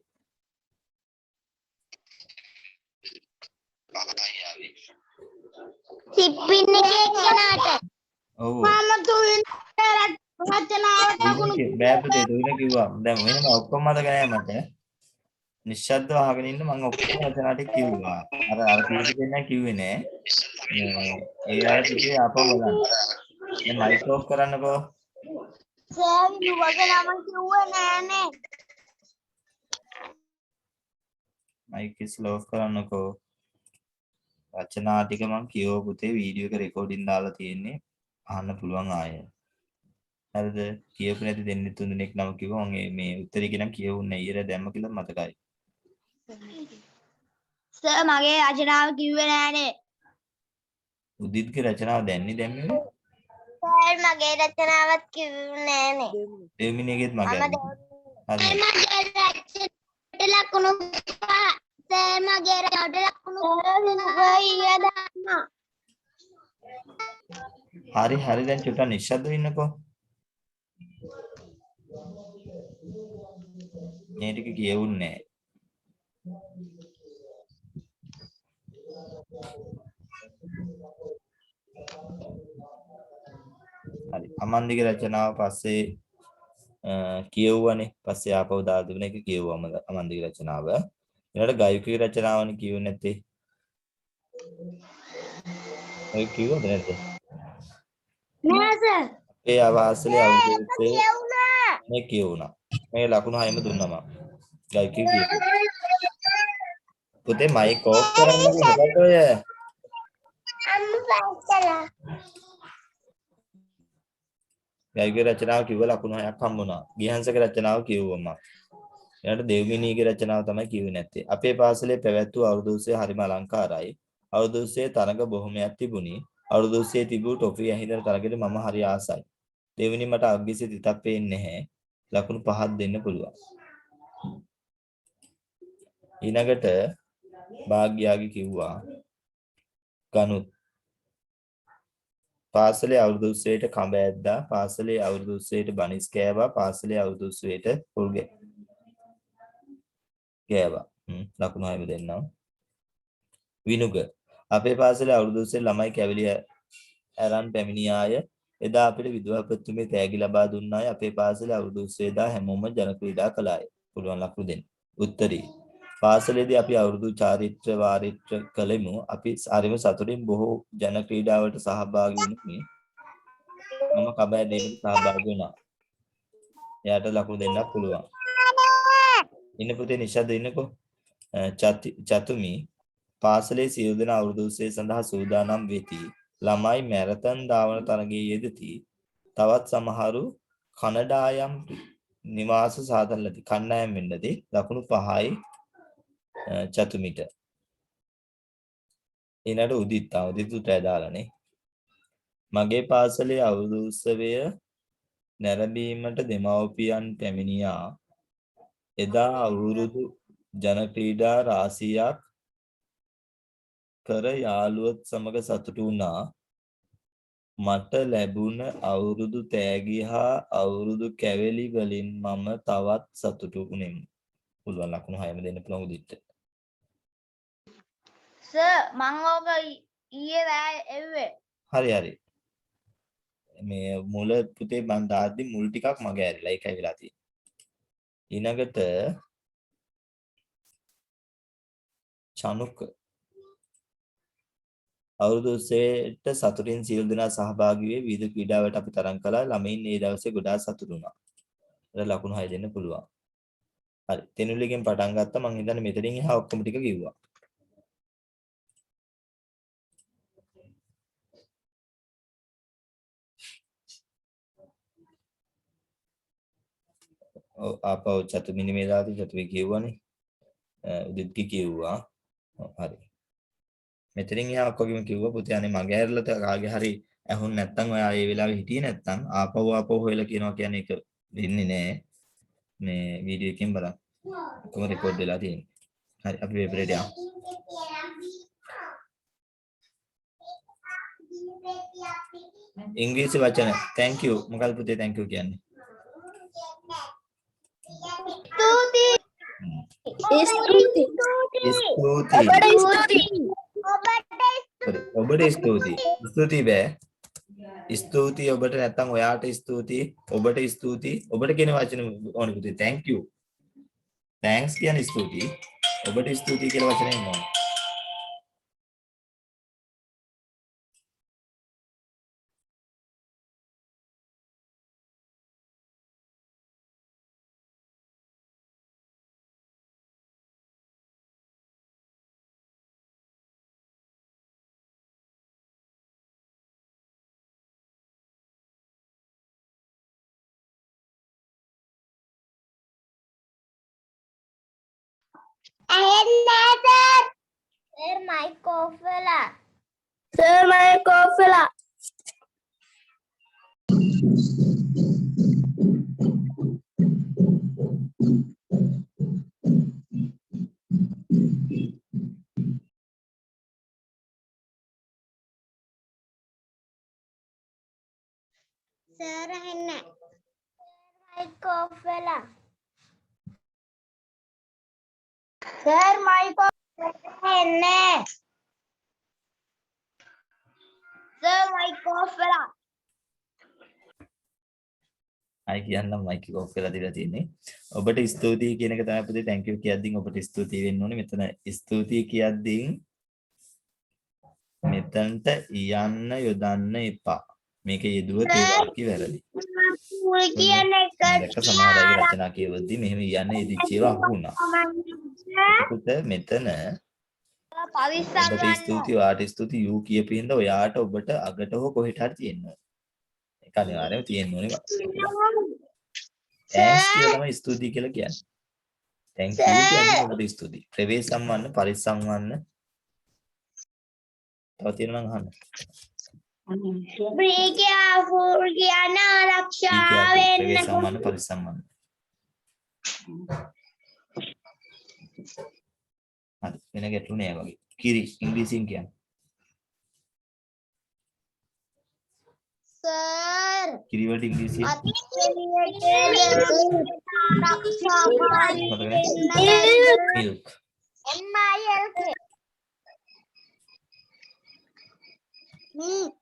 සිප්පින් එකේ කෙනාට. ඔව්. මම තුන් රචනාවට ලකුණු බෑ පුතේ දුන්න කිව්වා. දැන් වෙනම ඔක්කොම මතක නෑ මට. නිශ්ශබ්දව අහගෙන ඉන්න මම ඔක්කොම රචනාට කිව්වා. අර කීප දෙනා කිව්වේ නෑ. ඒ අය පුතේ ආපහු බලන්න. දැන් මයික් ඔෆ් කරන්නකෝ. සර් නුවගේ නම කිව්වේ නෑනේ. මයික් ස්ලෝ ඔෆ් කරන්නකෝ. රචනා ටික මම කියව පුතේ වීඩියෝ එක රෙකෝඩින් දාලා තියෙන්නේ. අහන්න පුළුවන් ආයෙ. හරිද? කියපු නැති දෙන්නේ තුන් දෙනෙක් නම කිව්වා මම මේ උත්තරේ කියනම් කියවුන්නේ ඊර දැම්ම කියලා මතකයි. සර් මගේ රචනාව කිව්වේ නෑනේ. උදිත්ගේ රචනාව දැම්මේ සර් මගේ රචනාවත් කිව්වේ නෑනේ. දෙමිනියගෙත් මගේ. හරි. මගේ රචනාවට ලකුණු සර් මගේ රචනාවට ලකුණු ඊයේ දාන්න. හරි දැන් චුට්ටක් නිශ්ශබ්දව ඉන්නකෝ. මේ ටික කියවුන්නේ නැහැ. හරි. අමන්දිගේ රචනාව පස්සේ කියවුවනේ. පස්සේ ආපහු දාලා තිබුණ එක කියවුවම අමන්දිගේ රචනාව. ඊළඟට ගායකගේ රචනාවනේ කියුවේ නැත්තේ. ඔය කිව්වද නැද්ද? නෑ සර්. ඒ ආවාසලේ අවුරුද්දේ කියුණා. මේ කියුණා. මේ ලකුණු 6ම දුන්නා මම. ගායකගේ කියුවා. පුතේ මයික් ඕෆ් කරන්න මොකද ඔය? අම්මා පස්සලා. ගායකගේ රචනාව කිව්ව ලකුණු 6ක් හම්බුණා. ගිහන්සගේ රචනාව කිව්වම. ඊළඟට දෙව්මිනීගේ රචනාව තමයි කිව්වේ නැත්තේ. අපේ පාසලේ පැවැත්වූ අවුරුදු උස්සේ හරිම අලංකාරයි. අවුරුදු උස්සේ තරඟ බොහොමයක් තිබුණි. අවුරුදු උස්සේ තිබූ ටොෆි ඇහිඳන තරගෙට මම හරි ආසයි. දෙවෙනි මට අග්ගිසේ තිතක් පේන්නේ නැහැ. ලකුණු 5ක් දෙන්න පුළුවන්. ඊළඟට භාග්‍යයාගේ කිව්වා ගනුත් පාසලේ අවුරුදු උස්සේට කඹ ඇද්දා පාසලේ අවුරුදු උස්සේට බනිස් කෑවා පාසලේ අවුරුදු උස්සේට පොල් ගෑවා ලකුණු 6 දෙන්නම් විනුග අපේ පාසලේ අවුරුදු උස්සේ ළමයි කැවිලි අරන් පැමිණියාය එදා අපිට විදුහල්පතිතුමේ තෑගි ලබා දුන්නාය අපේ පාසලේ අවුරුදු උස්සේදා හැමෝම ජන ක්‍රීඩා කළාය පුළුවන් ලකුණු දෙන්න උත්තරී පාසලේදී අපි අවුරුදු චාරිත්‍ර වාරිත්‍ර කළෙමු අපි හරිම සතුටින් බොහෝ ජන ක්‍රීඩාවලට සහභාගී වුණේ මම කබෑ දෙන්නට සහභාගී වුණා එයාට ලකුණු දෙන්නත් පුළුවන් ඉන්න පුතේ නිෂාද ඉන්නකෝ චතුමි පාසලේ සියලු දෙනා අවුරුදු උත්සවය සඳහා සූදානම් වෙති ළමයි මැරතන් ධාවන තරගයේ යෙදති තවත් සමහරු කණ්ඩායම් නිවාස සාධනලදී කණ්ඩායම් වෙන්නදී ලකුණු 5යි චතුමිට ඊනට උදිත් උදේ දාලානේ මගේ පාසලේ අවුරුදු උත්සවය නැරඹීමට දෙමව්පියන් පැමිණියා එදා අවුරුදු ජන ක්‍රීඩා රාශියක් කර යාළුවොත් සමග සතුටු වුණා මට ලැබුණ අවුරුදු තෑගි හා අවුරුදු කැවලි වලින් මම තවත් සතුටු වුණෙමි පුළුවන් ලකුණු 6ම දෙන්න පුළුවන් උදිත්ට සර් මං ඕක ඊයේ රෑ එව්වේ හරි මේ මුල පුතේ මන් දාද්දි මුල් ටිකක් මගේ ඇරිලා ඒකයි වෙලා තියෙන්නේ ඊළඟට චනුක අවුරුදු උත්සවයට සතුටින් සියලු දෙනා සහභාගී වේ විවිධ ක්‍රීඩාවට අපි තරඟ කළා. ළමයින් ඒ දවසේ ගොඩාක් සතුටු වුණා. ඒකට ලකුණු 6 දෙන්න පුළුවන්. හරි. තෙනුලිගෙන් පටන් ගත්තා. මං හිතන්නේ මෙතනින් එහා ඔක්කොම ටික කිව්වා. ඔව් ආපහු චතුමිනි මේ දාති චතුවේ කිව්වනේ. උදිත්ගේ කිව්වා. ඔව් හරි. මෙතනින් එහා ඔක්කොගෙම කිව්වා පුතේ අනේ මගේ ඇරලා කාගේ හරි ඇහුන් නැත්තම් ඔයා ඒ වෙලාවේ හිටියේ නැත්තම් ආපහු හොයලා කියනවා කියන්නේ ඒක වෙන්නේ නැහැ. මේ වීඩියෝ එකෙන් බලන්න. කොහොම රෙකෝඩ් වෙලා තියෙන්නේ. හරි අපි පේපරේට යමු. ඉංග්‍රීසි වචන thank you මොකක්ද පුතේ thank you කියන්නේ? ස්තුති ස්තුති. ඔබට ස්තුතියි. ස්තුතියි බෑ. ස්තුතියි ඔබට නැත්තම් ඔයාට ස්තුතියි. ඔබට ස්තුතියි. ඔබට කියන වචන ඕනේ පුතේ thank you. thanks කියන්නේ ස්තුතියි. ඔබට ස්තුතියි කියලා වචනේ ඕනේ. Sir, mic off වෙලා. Sir, mic off වෙලා. Sir, ඇහෙන්නේ. Mic off වෙලා. Sir, mic off ඇහෙන්නේ. Sir, mic off වෙලා. අය කියන්නම් මයික් එක ඔෆ් කරලා දීලා තියෙන්නේ. ඔබට ස්තුතියි කියන එක තමයි පුතේ thank you කියද්දී ඔබට ස්තුතියි වෙන්න ඕනේ. මෙතන ස්තුතියි කියද්දී මෙතනට යන්න යොදන්න එපා. මේක යෙදුව තේ වාක්‍ය වැරදි. කියන එක සමහර අය රචනා කියවද්දී මෙහෙම යන්නේ ඉදිච්ච ඒවා අහු වුණා. එතකොට මෙතන ඔබට ස්තුතියි ඔයාට ස්තුතියි යූ කියපින්ද ඔයාට ඔබට අගට හෝ කොහෙට හරි තියෙනවා. ඒක අනිවාර්යයෙන්ම තියෙන්න ඕනේ. thanks කියලා තමයි ස්තුතියි කියලා කියන්නේ. thank you කියන්නේ ඔබට ස්තුතියි. ප්‍රවේශ සම්වන්න පරිසම්වන්න තව තියෙනවා නම් අහන්න. be careful කියන ආරක්ෂා වෙන්න. ප්‍රවේශ සම්වන්න පරිසම්වන්න. හරි වෙන ගැටලු නෑ වගේ. කිරි ඉංග්‍රීසියෙන් කියන්නේ. Sir. කිරි වලට ඉංග්‍රීසියෙන් milk. MILK. Milk.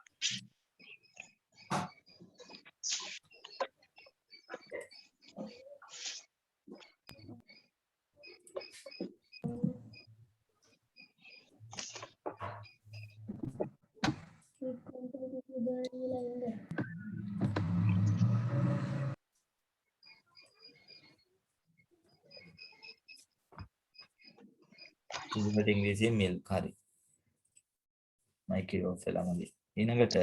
ඉංග්‍රීසියෙන් ඉංග්‍රීසියෙන් milk හරි. මයික් එක ඔෆ් වෙලා මදි. ඊළඟට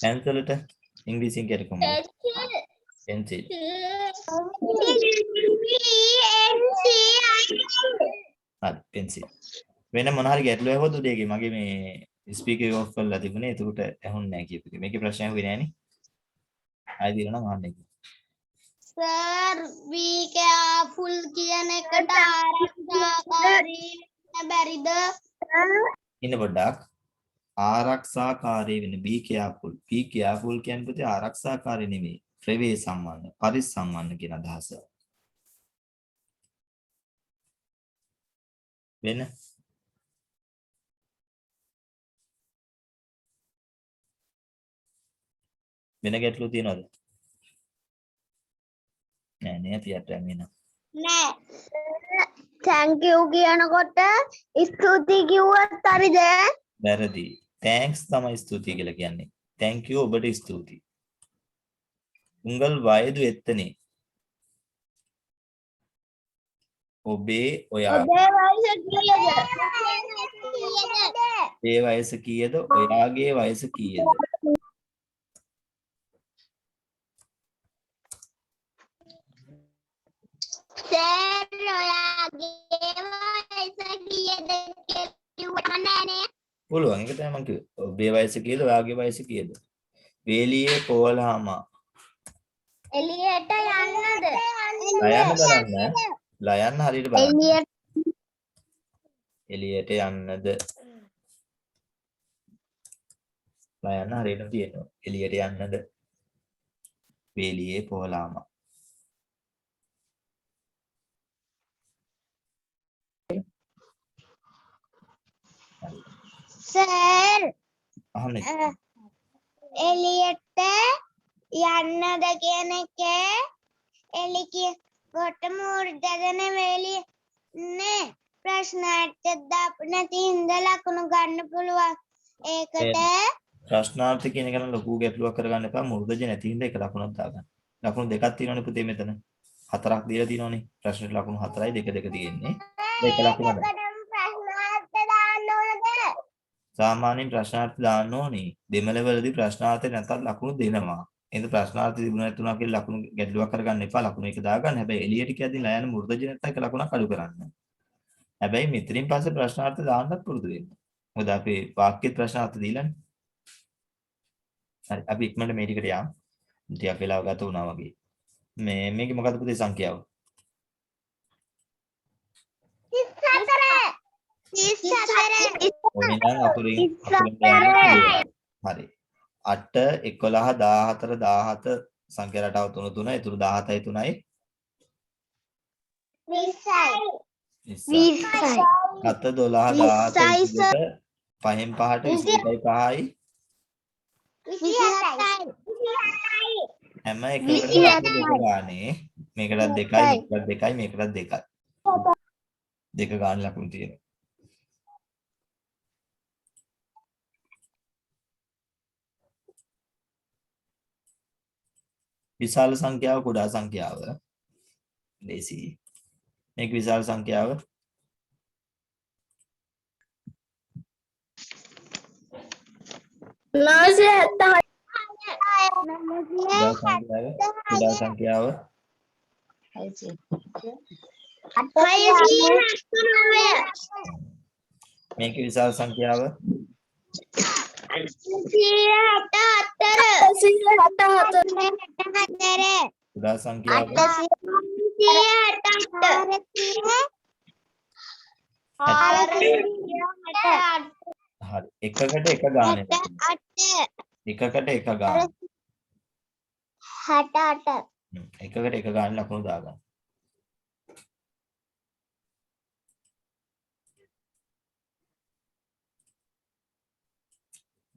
pencil වලට ඉංග්‍රීසියෙන් කියන්නේ කොහොමද? pencil. හරි pencil. වෙන මොන හරි ගැටලු ඇහුවොත් උදේගේ මගේ මේ ස්පීකර් එක ඔෆ් කරලා තිබුණේ. එතකොට ඇහුන්නේ නැහැ කියපු එක. මේකේ ප්‍රශ්න ඇහුවේ නැහනේ. ආයෙ දිනන නම් අහන්න එක. Sir, be careful කියන එකට ආරක්ෂාකාරී වෙන්න බැරිද? ඉන්න පොඩ්ඩක්. ආරක්ෂාකාරී වෙන්න be careful. be careful කියන්නේ පුතේ ආරක්ෂාකාරී නෙමෙයි. ප්‍රවේශ සම්වන්න, පරිසම්වන්න කියන අදහස. වෙන ගැටලු තියනවද? නෑ නේ තියට යන්නේ නෑ. thank you කියනකොට ස්තුති කිව්වත් හරිද? වැරදි. thanks තමයි ස්තුතියි කියලා කියන්නේ. thank you ඔබට ස්තුතියි. උංගල් වයදු එත්තනේ. ඔබේ ඔයා ඒ වයස කීයද? ඔයාගේ වයස කීයද? පුළුවන්. ඒක තමයි මම කිව්වේ. ඔබේ වයස කීයද? ඔයාගේ වයස කීයද? වේලියේ පොවලහම. එළියට යන්නද? ලයන්න බලන්න. ලයන්න හරියට බලන්න. එළියට යන්නද? ලයන්න හරියටම තියෙනවා. එළියට යන්නද? වේලියේ පොවලහම. සර් අහන්නේ. එළියට යන්නද කියන එකේ එළිය කොට මූර්ධගෙන වෙලි නේ ප්‍රශ්නාර්ථ දාපු නැති හින්දා ලකුණු ගන්න පුළුවන්. ඒකට ප්‍රශ්නාර්ථ කියන එක නම් ලොකු ගැටලුවක් කරගන්න එපා. මුර්ධජ නැති හින්දා එක ලකුණක් දාගන්න. ලකුණු දෙකක් තියෙනවනේ පුතේ මෙතන. හතරක් දීලා තියෙනවනේ. ප්‍රශ්නෙට ලකුණු 4යි දෙක තියෙන්නේ. ඒක ලකුණ දාන්න. ප්‍රශ්නාර්ථ දාන්න ඕනද? සාමාන්‍යයෙන් ප්‍රශ්නාර්ථ දාන්න ඕනේ. දෙමළ වලදී ප්‍රශ්නාර්ථ නැත්නම් ලකුණු දෙනවා. එහෙනම් ප්‍රශ්නාර්ථ තිබුණා නැතුණා කියලා ලකුණු ගැටලුවක් කරගන්න එපා. ලකුණු එක දාගන්න. හැබැයි එළියට කියද්දී ලයන මුර්ධජ නැත්නම් එක ලකුණක් අඩු කරන්න. හැබැයි මෙතනින් පස්සේ ප්‍රශ්නාර්ථ දාන්නත් පුරුදු වෙන්න. මොකද අපි වාක්‍යෙත් ප්‍රශ්නාර්ථ දීලානේ. හරි අපි ඉක්මනට මේ ටිකට යමු. ටිකක් වෙලාව ගත වුණා වගේ. මේකේ මොකද්ද පුතේ සංඛ්‍යාව? 34 ඔන්න නම් අකුරින් හරි 8 11 14 17 සංඛ්‍යා රටාව 3 3 ඒතුළු 17යි 3යි 20යි 7 12 17 පහෙන් පහට 22යි 5යි 27යි හැම එකකටම ලකුණු දෙක ගානේ මේකටත් 2යි මේකටත් 2යි මේකටත් 2යි දෙක ගානේ ලකුණු තියෙනවා. විශාල සංඛ්‍යාව කුඩා සංඛ්‍යාව ලේසි. මේක විශාල සංඛ්‍යාව කුඩා සංඛ්‍යාව මේක විශාල සංඛ්‍යාව කුඩා සංඛ්‍යාව හරි එකකට එක ගානේ එකකට එක ගාන 68 එකකට එක ගානේ ලකුණු දාගන්න.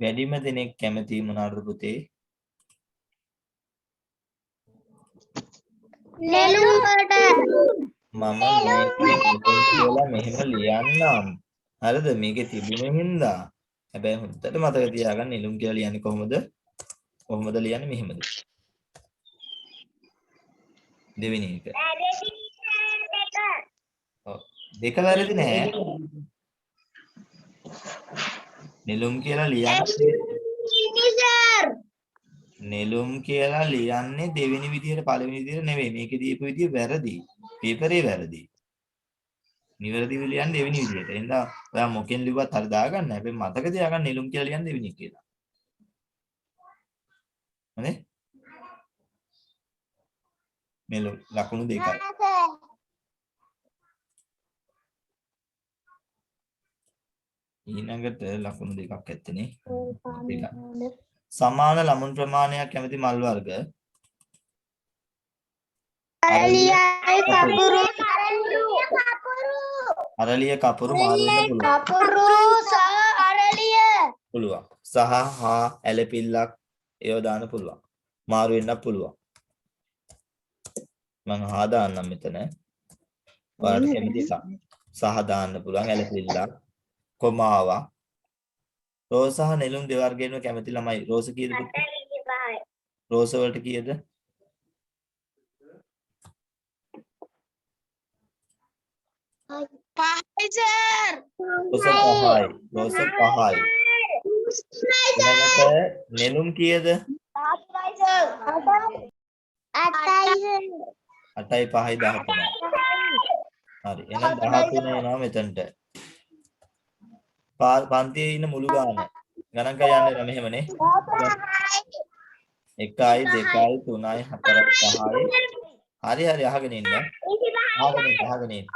වැඩිම දෙනෙක් කැමති මොනවාද පුතේ? නෙළුම් වලට මම මේක කියලා මෙහෙම ලියන්නම්. හරිද? මේකේ තිබුණේ හින්දා. හැබැයි හොඳට මතක තියාගන්න නෙළුම් කියලා ලියන්නේ කොහොමද? කොහොමද ලියන්නේ මෙහෙමද? දෙවෙනි එක. ඔව්. දෙක වැරදි නෑ. නෙළුම් කියලා ලියන්නේ නෙළුම් කියලා ලියන්නේ දෙවෙනි විදියට පළවෙනි විදියට නෙවෙයි. මේකේ දීපු විදිය වැරදි. පේපරේ වැරදි. නිවැරදිව ලියන්නේ දෙවෙනි විදියට. එහෙනම් ඔයා මොකෙන් ලිව්වත් හරි දාගන්න. හැබැයි මතක තියාගන්න නෙළුම් කියලා ලියන්නේ දෙවෙනි එක කියලා. හරි? නෙළුම් ලකුණු දෙකයි. ඊළඟට ලකුණු දෙකක් ඇත්තනේ. දෙකක්. සමාන ළමුන් ප්‍රමාණයක් කැමති මල් වර්ග අරලිය කපුරු මාරු වෙන්න පුළුවන්. සහ හා ඇලපිල්ලක් ඒව දාන්න පුළුවන්. මාරු වෙන්නත් පුළුවන්. මම හා දාන්නම් මෙතන. ඔයාලට කැමති එක. සහ දාන්න පුළුවන් ඇලපිල්ලක් කොමාවක් රෝස සහ නෙළුම් දෙවර්ගයෙන්ම කැමති ළමයි. රෝස කීයද පුතේ? 25යි. රෝස වලට කීයද? පහයි සර්. රෝස 5යි. රෝස 5යි. ඊළඟට නෙළුම් කීයද? 8යි සර්. 8යි සර්. 8යි 5යි 13යි. හරි. එහෙනම් 13 එනවා මෙතනට. පන්තියේ ඉන්න මුළු ගාන. ගණන් කර යන්නේ නැහැ මෙහෙමනේ. 1යි 2යි 3යි 4යි 5යි. හරි හරි අහගෙන ඉන්න. අහගෙන ඉන්න.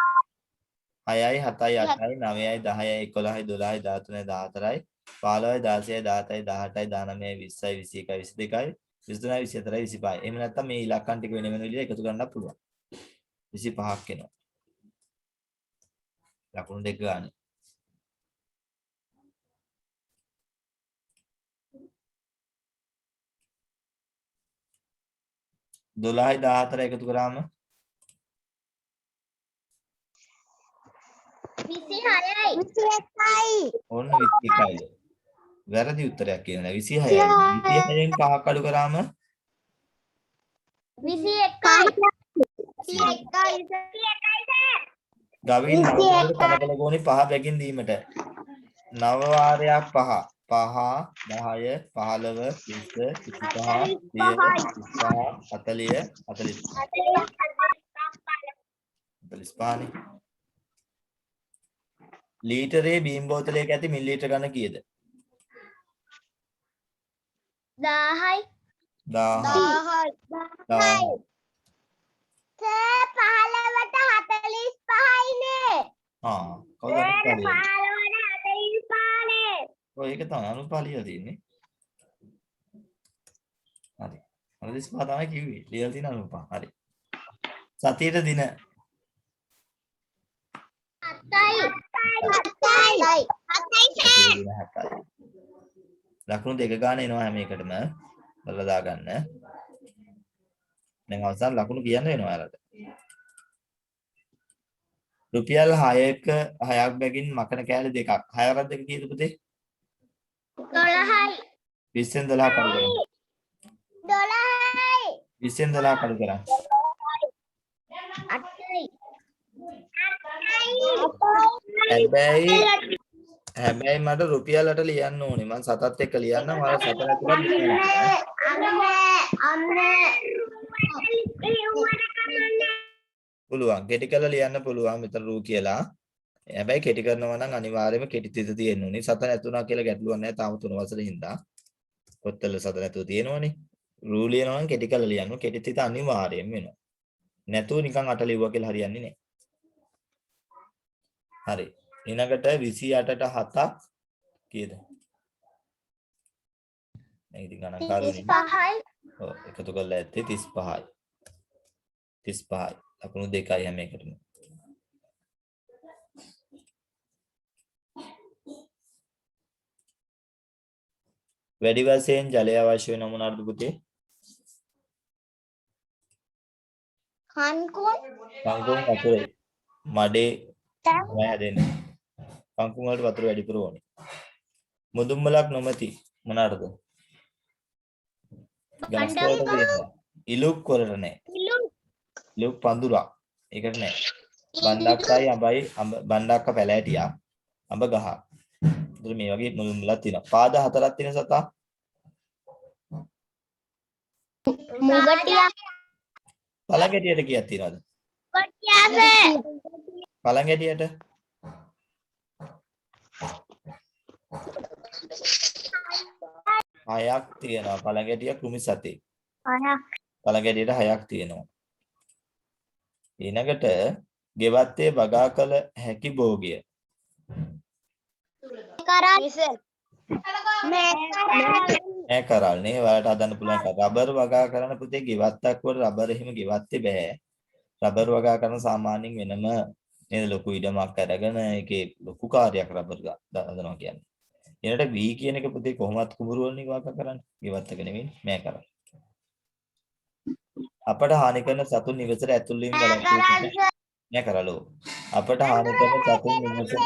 6යි 7යි 8යි 9යි 10යි 11යි 12යි 13යි 14යි 15යි 16යි 17යි 18යි 19යි 20යි 21යි 22යි 23යි 24යි 25යි. එහෙම නැත්නම් මේ ඉලක්කම් ටික වෙන වෙන විදිහට එකතු කරන්නත් පුළුවන්. 25ක් එනවා. ලකුණු දෙක ගන්න. දොළහයි 14 එකතු කරාම 26යි. 21යි. ඔන්න 21යි. වැරදි උත්තරයක් කියනවා. 26යි. 26න් 5ක් අඩු කරාම 21යි. 21යි සර්. ගවීන් නවවරට කලබල ගෝනි 5 බැගින් දීමට. නව වාරයක් 5. 5 10 15 20 25 30 35 40 ලීටරේ බීම් බෝතලයක ඇති මිලිලීටර ගන්න කීයද? 10යි. 1000. 10යි. සර් 15ට 45යි නේ. කවුද අනුපාලිය? 15ට 45නේ. ඔය ඒක තමයි අනුපාලිය තියෙන්නේ. හරි. 45 තමයි කිව්වේ. ලියලා තියෙන අනුපා. හරි. සතියේ දින 7යි. 7යි. 7යි සර්. ලකුණු දෙක ගන්න එනවා හැම එකටම. බලලා දාගන්න. දැන් අවසන් ලකුණු කියන්න වෙනවා ඔයාලට. රුපියල් 6ක 6ක් බැගින් මකන කෑලි දෙකක්. 6 වරක් දෙක කීයද පුතේ? 12යි. 20ෙන් 12 කඩු කරන්න. 12යි. 20ෙන් 12 කඩු කරන්න. 8යි. හැබැයි මට රුපියල් 8 ලියන්න ඕනේ. මම සතත් එක්ක ලියන්නම්. ඔයාලා සත නැතුවත් ලියන්න. පුළුවන්. කෙටි කරලා ලියන්න පුළුවන් මෙතන රූ කියලා. හැබැයි කෙටි කරනවා නම් අනිවාර්යයෙන්ම කෙටි තිත තියෙන්න ඕනේ. සත නැතුණා කියලා ගැටලුවක් නැහැ. තාම 3 වසරේ හින්දා. පොත්වල සත නැතුව තියෙනවනේ. රූ ලියනවා නම් කෙටි කරලා ලියන්න. කෙටි තිත අනිවාර්යයෙන් වෙනවා. නැතුව නිකන් 8 ලිව්වා කියලා හරියන්නේ නැහැ. හරි. ඊළඟට 28ට 7ක් කීයද? මේක ඉතින් ගණන් කාරුනේ. 35යි. ඔව් එකතු කරලා ඇත්තේ 35යි. 35යි. ලකුණු 2යි හැම එකටම. වැඩි වශයෙන් ජලය අවශ්‍ය වෙන මොනවාද පුතේ? කන්කුන්. කංකුම් වතුරේ. මඩේ තමයි හැදෙන්නේ. කංකුම් වලට වතුර වැඩිපුර ඕනේ. මුදුන්මලක් නොමැති මොනවාටද? ගස් වලට තියෙනවා. ඉලුක් වලට නෑ. ඉලුක් පඳුරක්. ඒකට නෑ. බණ්ඩක්කයි අඹයි බණ්ඩක්ක පැලෑටියා අඹ ගහ. ඒතර මේ වගේ මුදුන්මලක් තියෙනවා. පාද 4ක් තියෙන සතා. මුගටියා. පළඟැටියට කීයක් තියෙනවද? කොටියාස. පළඟැටියට 6ක් තියෙනවා. පළඟැටිය කුමි සතේ. 6ක්. පළඟැටියට 6ක් තියෙනවා. ඊළඟට ගෙවත්තේ වගා කළ හැකි භෝගය. කරල්. මේ කරල් නේ ඔයාලට හදන්න පුළුවන්. රබර් වගා කරන පුතේ ගෙවත්තක් වල රබර් එහෙම ගෙවත්තේ බෑ. රබර් වගා කරන සාමාන්‍යයෙන් වෙනම නේද ලොකු ඉඩමක් අරගෙන ඒකේ ලොකු කාර්යයක් රබර් හදනවා කියන්නේ. ඊළඟට V කියන එක පුතේ කොහොමවත් කුඹුරු වලින් වගා කරන්නේ. ගෙවත්තක නෙමෙයි මේ කරල්. අපට හානි කරන සතුන් නිවසට ඇතුල් වීම බලන්න නෑ කරලෝ. අපට හානි කරන සතුන් නිවසට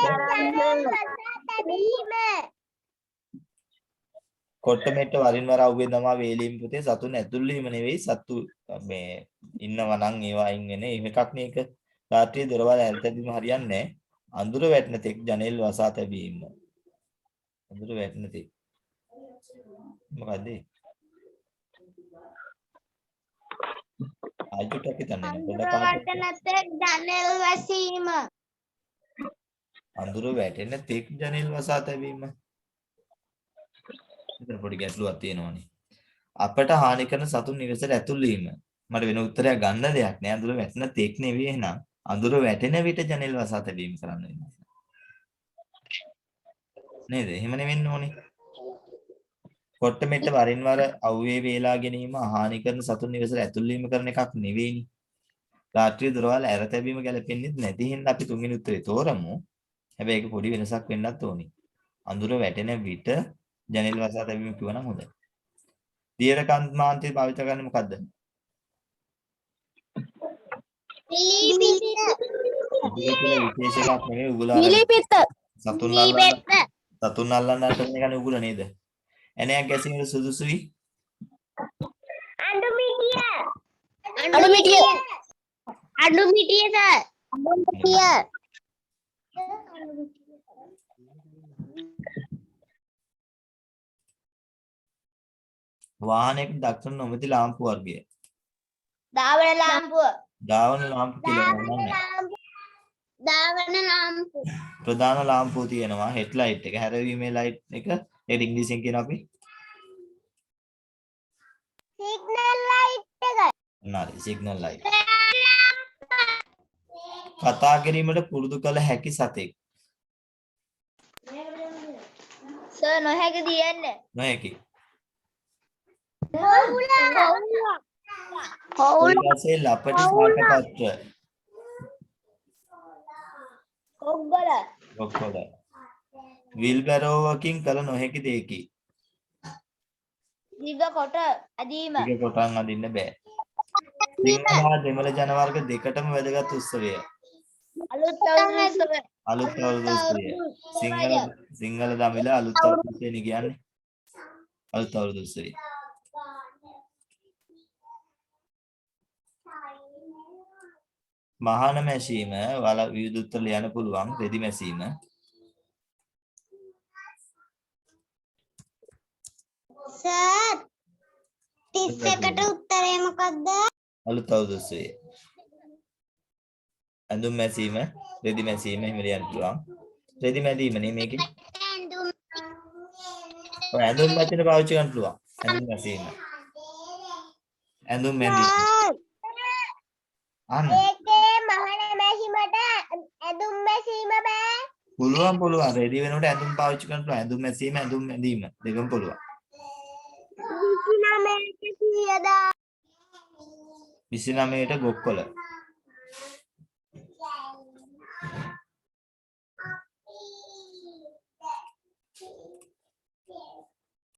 කොට්ට මෙට්ට වරින් වර අවුවේ දමා වේලීම් පුතේ සතුන් ඇතුල් වීම නෙවෙයි සතු මේ ඉන්නවා නම් ඒවා අයින් වෙන එහෙම එකක් නේ ඒක. රාත්‍රියේ දොරවල් ඇල්තැබීම හරියන්නේ නැහැ. අඳුර වැටෙන තෙක් ජනෙල් වසා තැබීම. අඳුර වැටෙන තෙක්. මොකද්ද? ආයුටක් හිතන්නේ පොඩ්ඩක් ජනෙල් වැසීම. අඳුර වැටෙන තෙක් ජනෙල් වසා තැබීම. මෙතන පොඩි ගැටලුවක් තියෙනවානේ. අපට හානි කරන සතුන් නිවසට ඇතුල් වීම. මට වෙන උත්තරයක් ගන්න දෙයක් නෑ. අඳුර වැටෙන තෙක් නෙවෙයි එහෙනම්. අඳුර වැටෙන විට ජනෙල් වසා තැබීම කරන්න වෙනවා. නේද? එහෙමනේ වෙන්න ඕනේ. කොට්ට මෙට්ට වරින් වර අවුවේ වේලා ගැනීම හානි කරන සතුන් නිවසට ඇතුල් වීම කරන එකක් නෙවෙයිනේ. රාත්‍රියේ දොරවල් ඇර තැබීම ගැලපෙන්නේ නැති හින්දා අපි තුන්වෙනි උත්තරේ තෝරමු. හැබැයි ඒක පොඩි වෙනසක් වෙන්නත් ඕනේ. අඳුර වැටෙන විට ජනෙල් වසා තැබීම කිව්වනම් හොඳයි. දියර කන්මාන්තය භාවිත කරන්නේ මොකද්ද? විශේෂ එකක් නෙවෙයි උගුල සතුන් අල්ලන්න හදන එකනේ උගුල නේද? ඇණයක් ගැසීමට සුදුසුයි. අඬු මිටිය සර්. වාහනයක දක්වන නොමැති ලාම්පු වර්ගය. දාවන ලාම්පුව. දාවන ලාම්පු කියලා නෑ. දාවන ලාම්පු. ප්‍රධාන ලාම්පුව තියෙනවා හෙඩ්ලයිට් එක හැරවීමේ ලයිට් එක ඒක ඉංග්‍රීසියෙන් කියන අපි සිග්නල් ලයිට් එක. නරි සිග්නල් ලයිට්. කතා කිරීමට පුරුදු කළ හැකි සතෙක්. සර් නොහැක තියන්නේ. නොහැකි. හවුල. ඊපස්සේ ලපටි පාටපත්‍ර. කොග්ගල. ඔක්කොල. විල්බැරෝවකින් කළ නොහැකි දෙයකි. දිග කොට ඇදීම. ටික කොටන් අදින්න බෑ. සිංහල හා දෙමළ ජන වර්ග දෙකටම වැදගත් උත්සවය. අලුත් අවුරුදු උත්සවය. අලුත් අවුරුදු උත්සවය. සිංහල දමිළ අලුත් අවුරුදු උත්සවය කියන්නේ. අලුත් අවුරුදු උත්සවය. මහාන මැසීම වල විවිධ උත්තර ලියන්න පුළුවන්. රෙදි මැසීම. සර් 31ට උත්තරේ මොකද්ද? අලුත් අවුරුදු උත්සවය. ඇඳුම් මැසීම, රෙදි මැසීම එහෙම ලියන්න පුළුවන්. රෙදි මැදීම නේ මේකේ. ඔය ඇඳුම් මැදින පාවිච්චි කරන්න පුළුවන්. ඇඳුම් මැසීම. ඇඳුම් මැදීම. අන්න ඒකේ මහාන මැසීමට ඇඳුම් මැසීම බෑ. පුළුවන්. රෙදි වෙනකොට ඇඳුම් පාවිච්චි කරන්න පුළුවන්. ඇඳුම් මැසීම, ඇඳුම් මැදීම දෙකම පුළුවන්. 29ට කීයද? 29ට ගොක්කොල.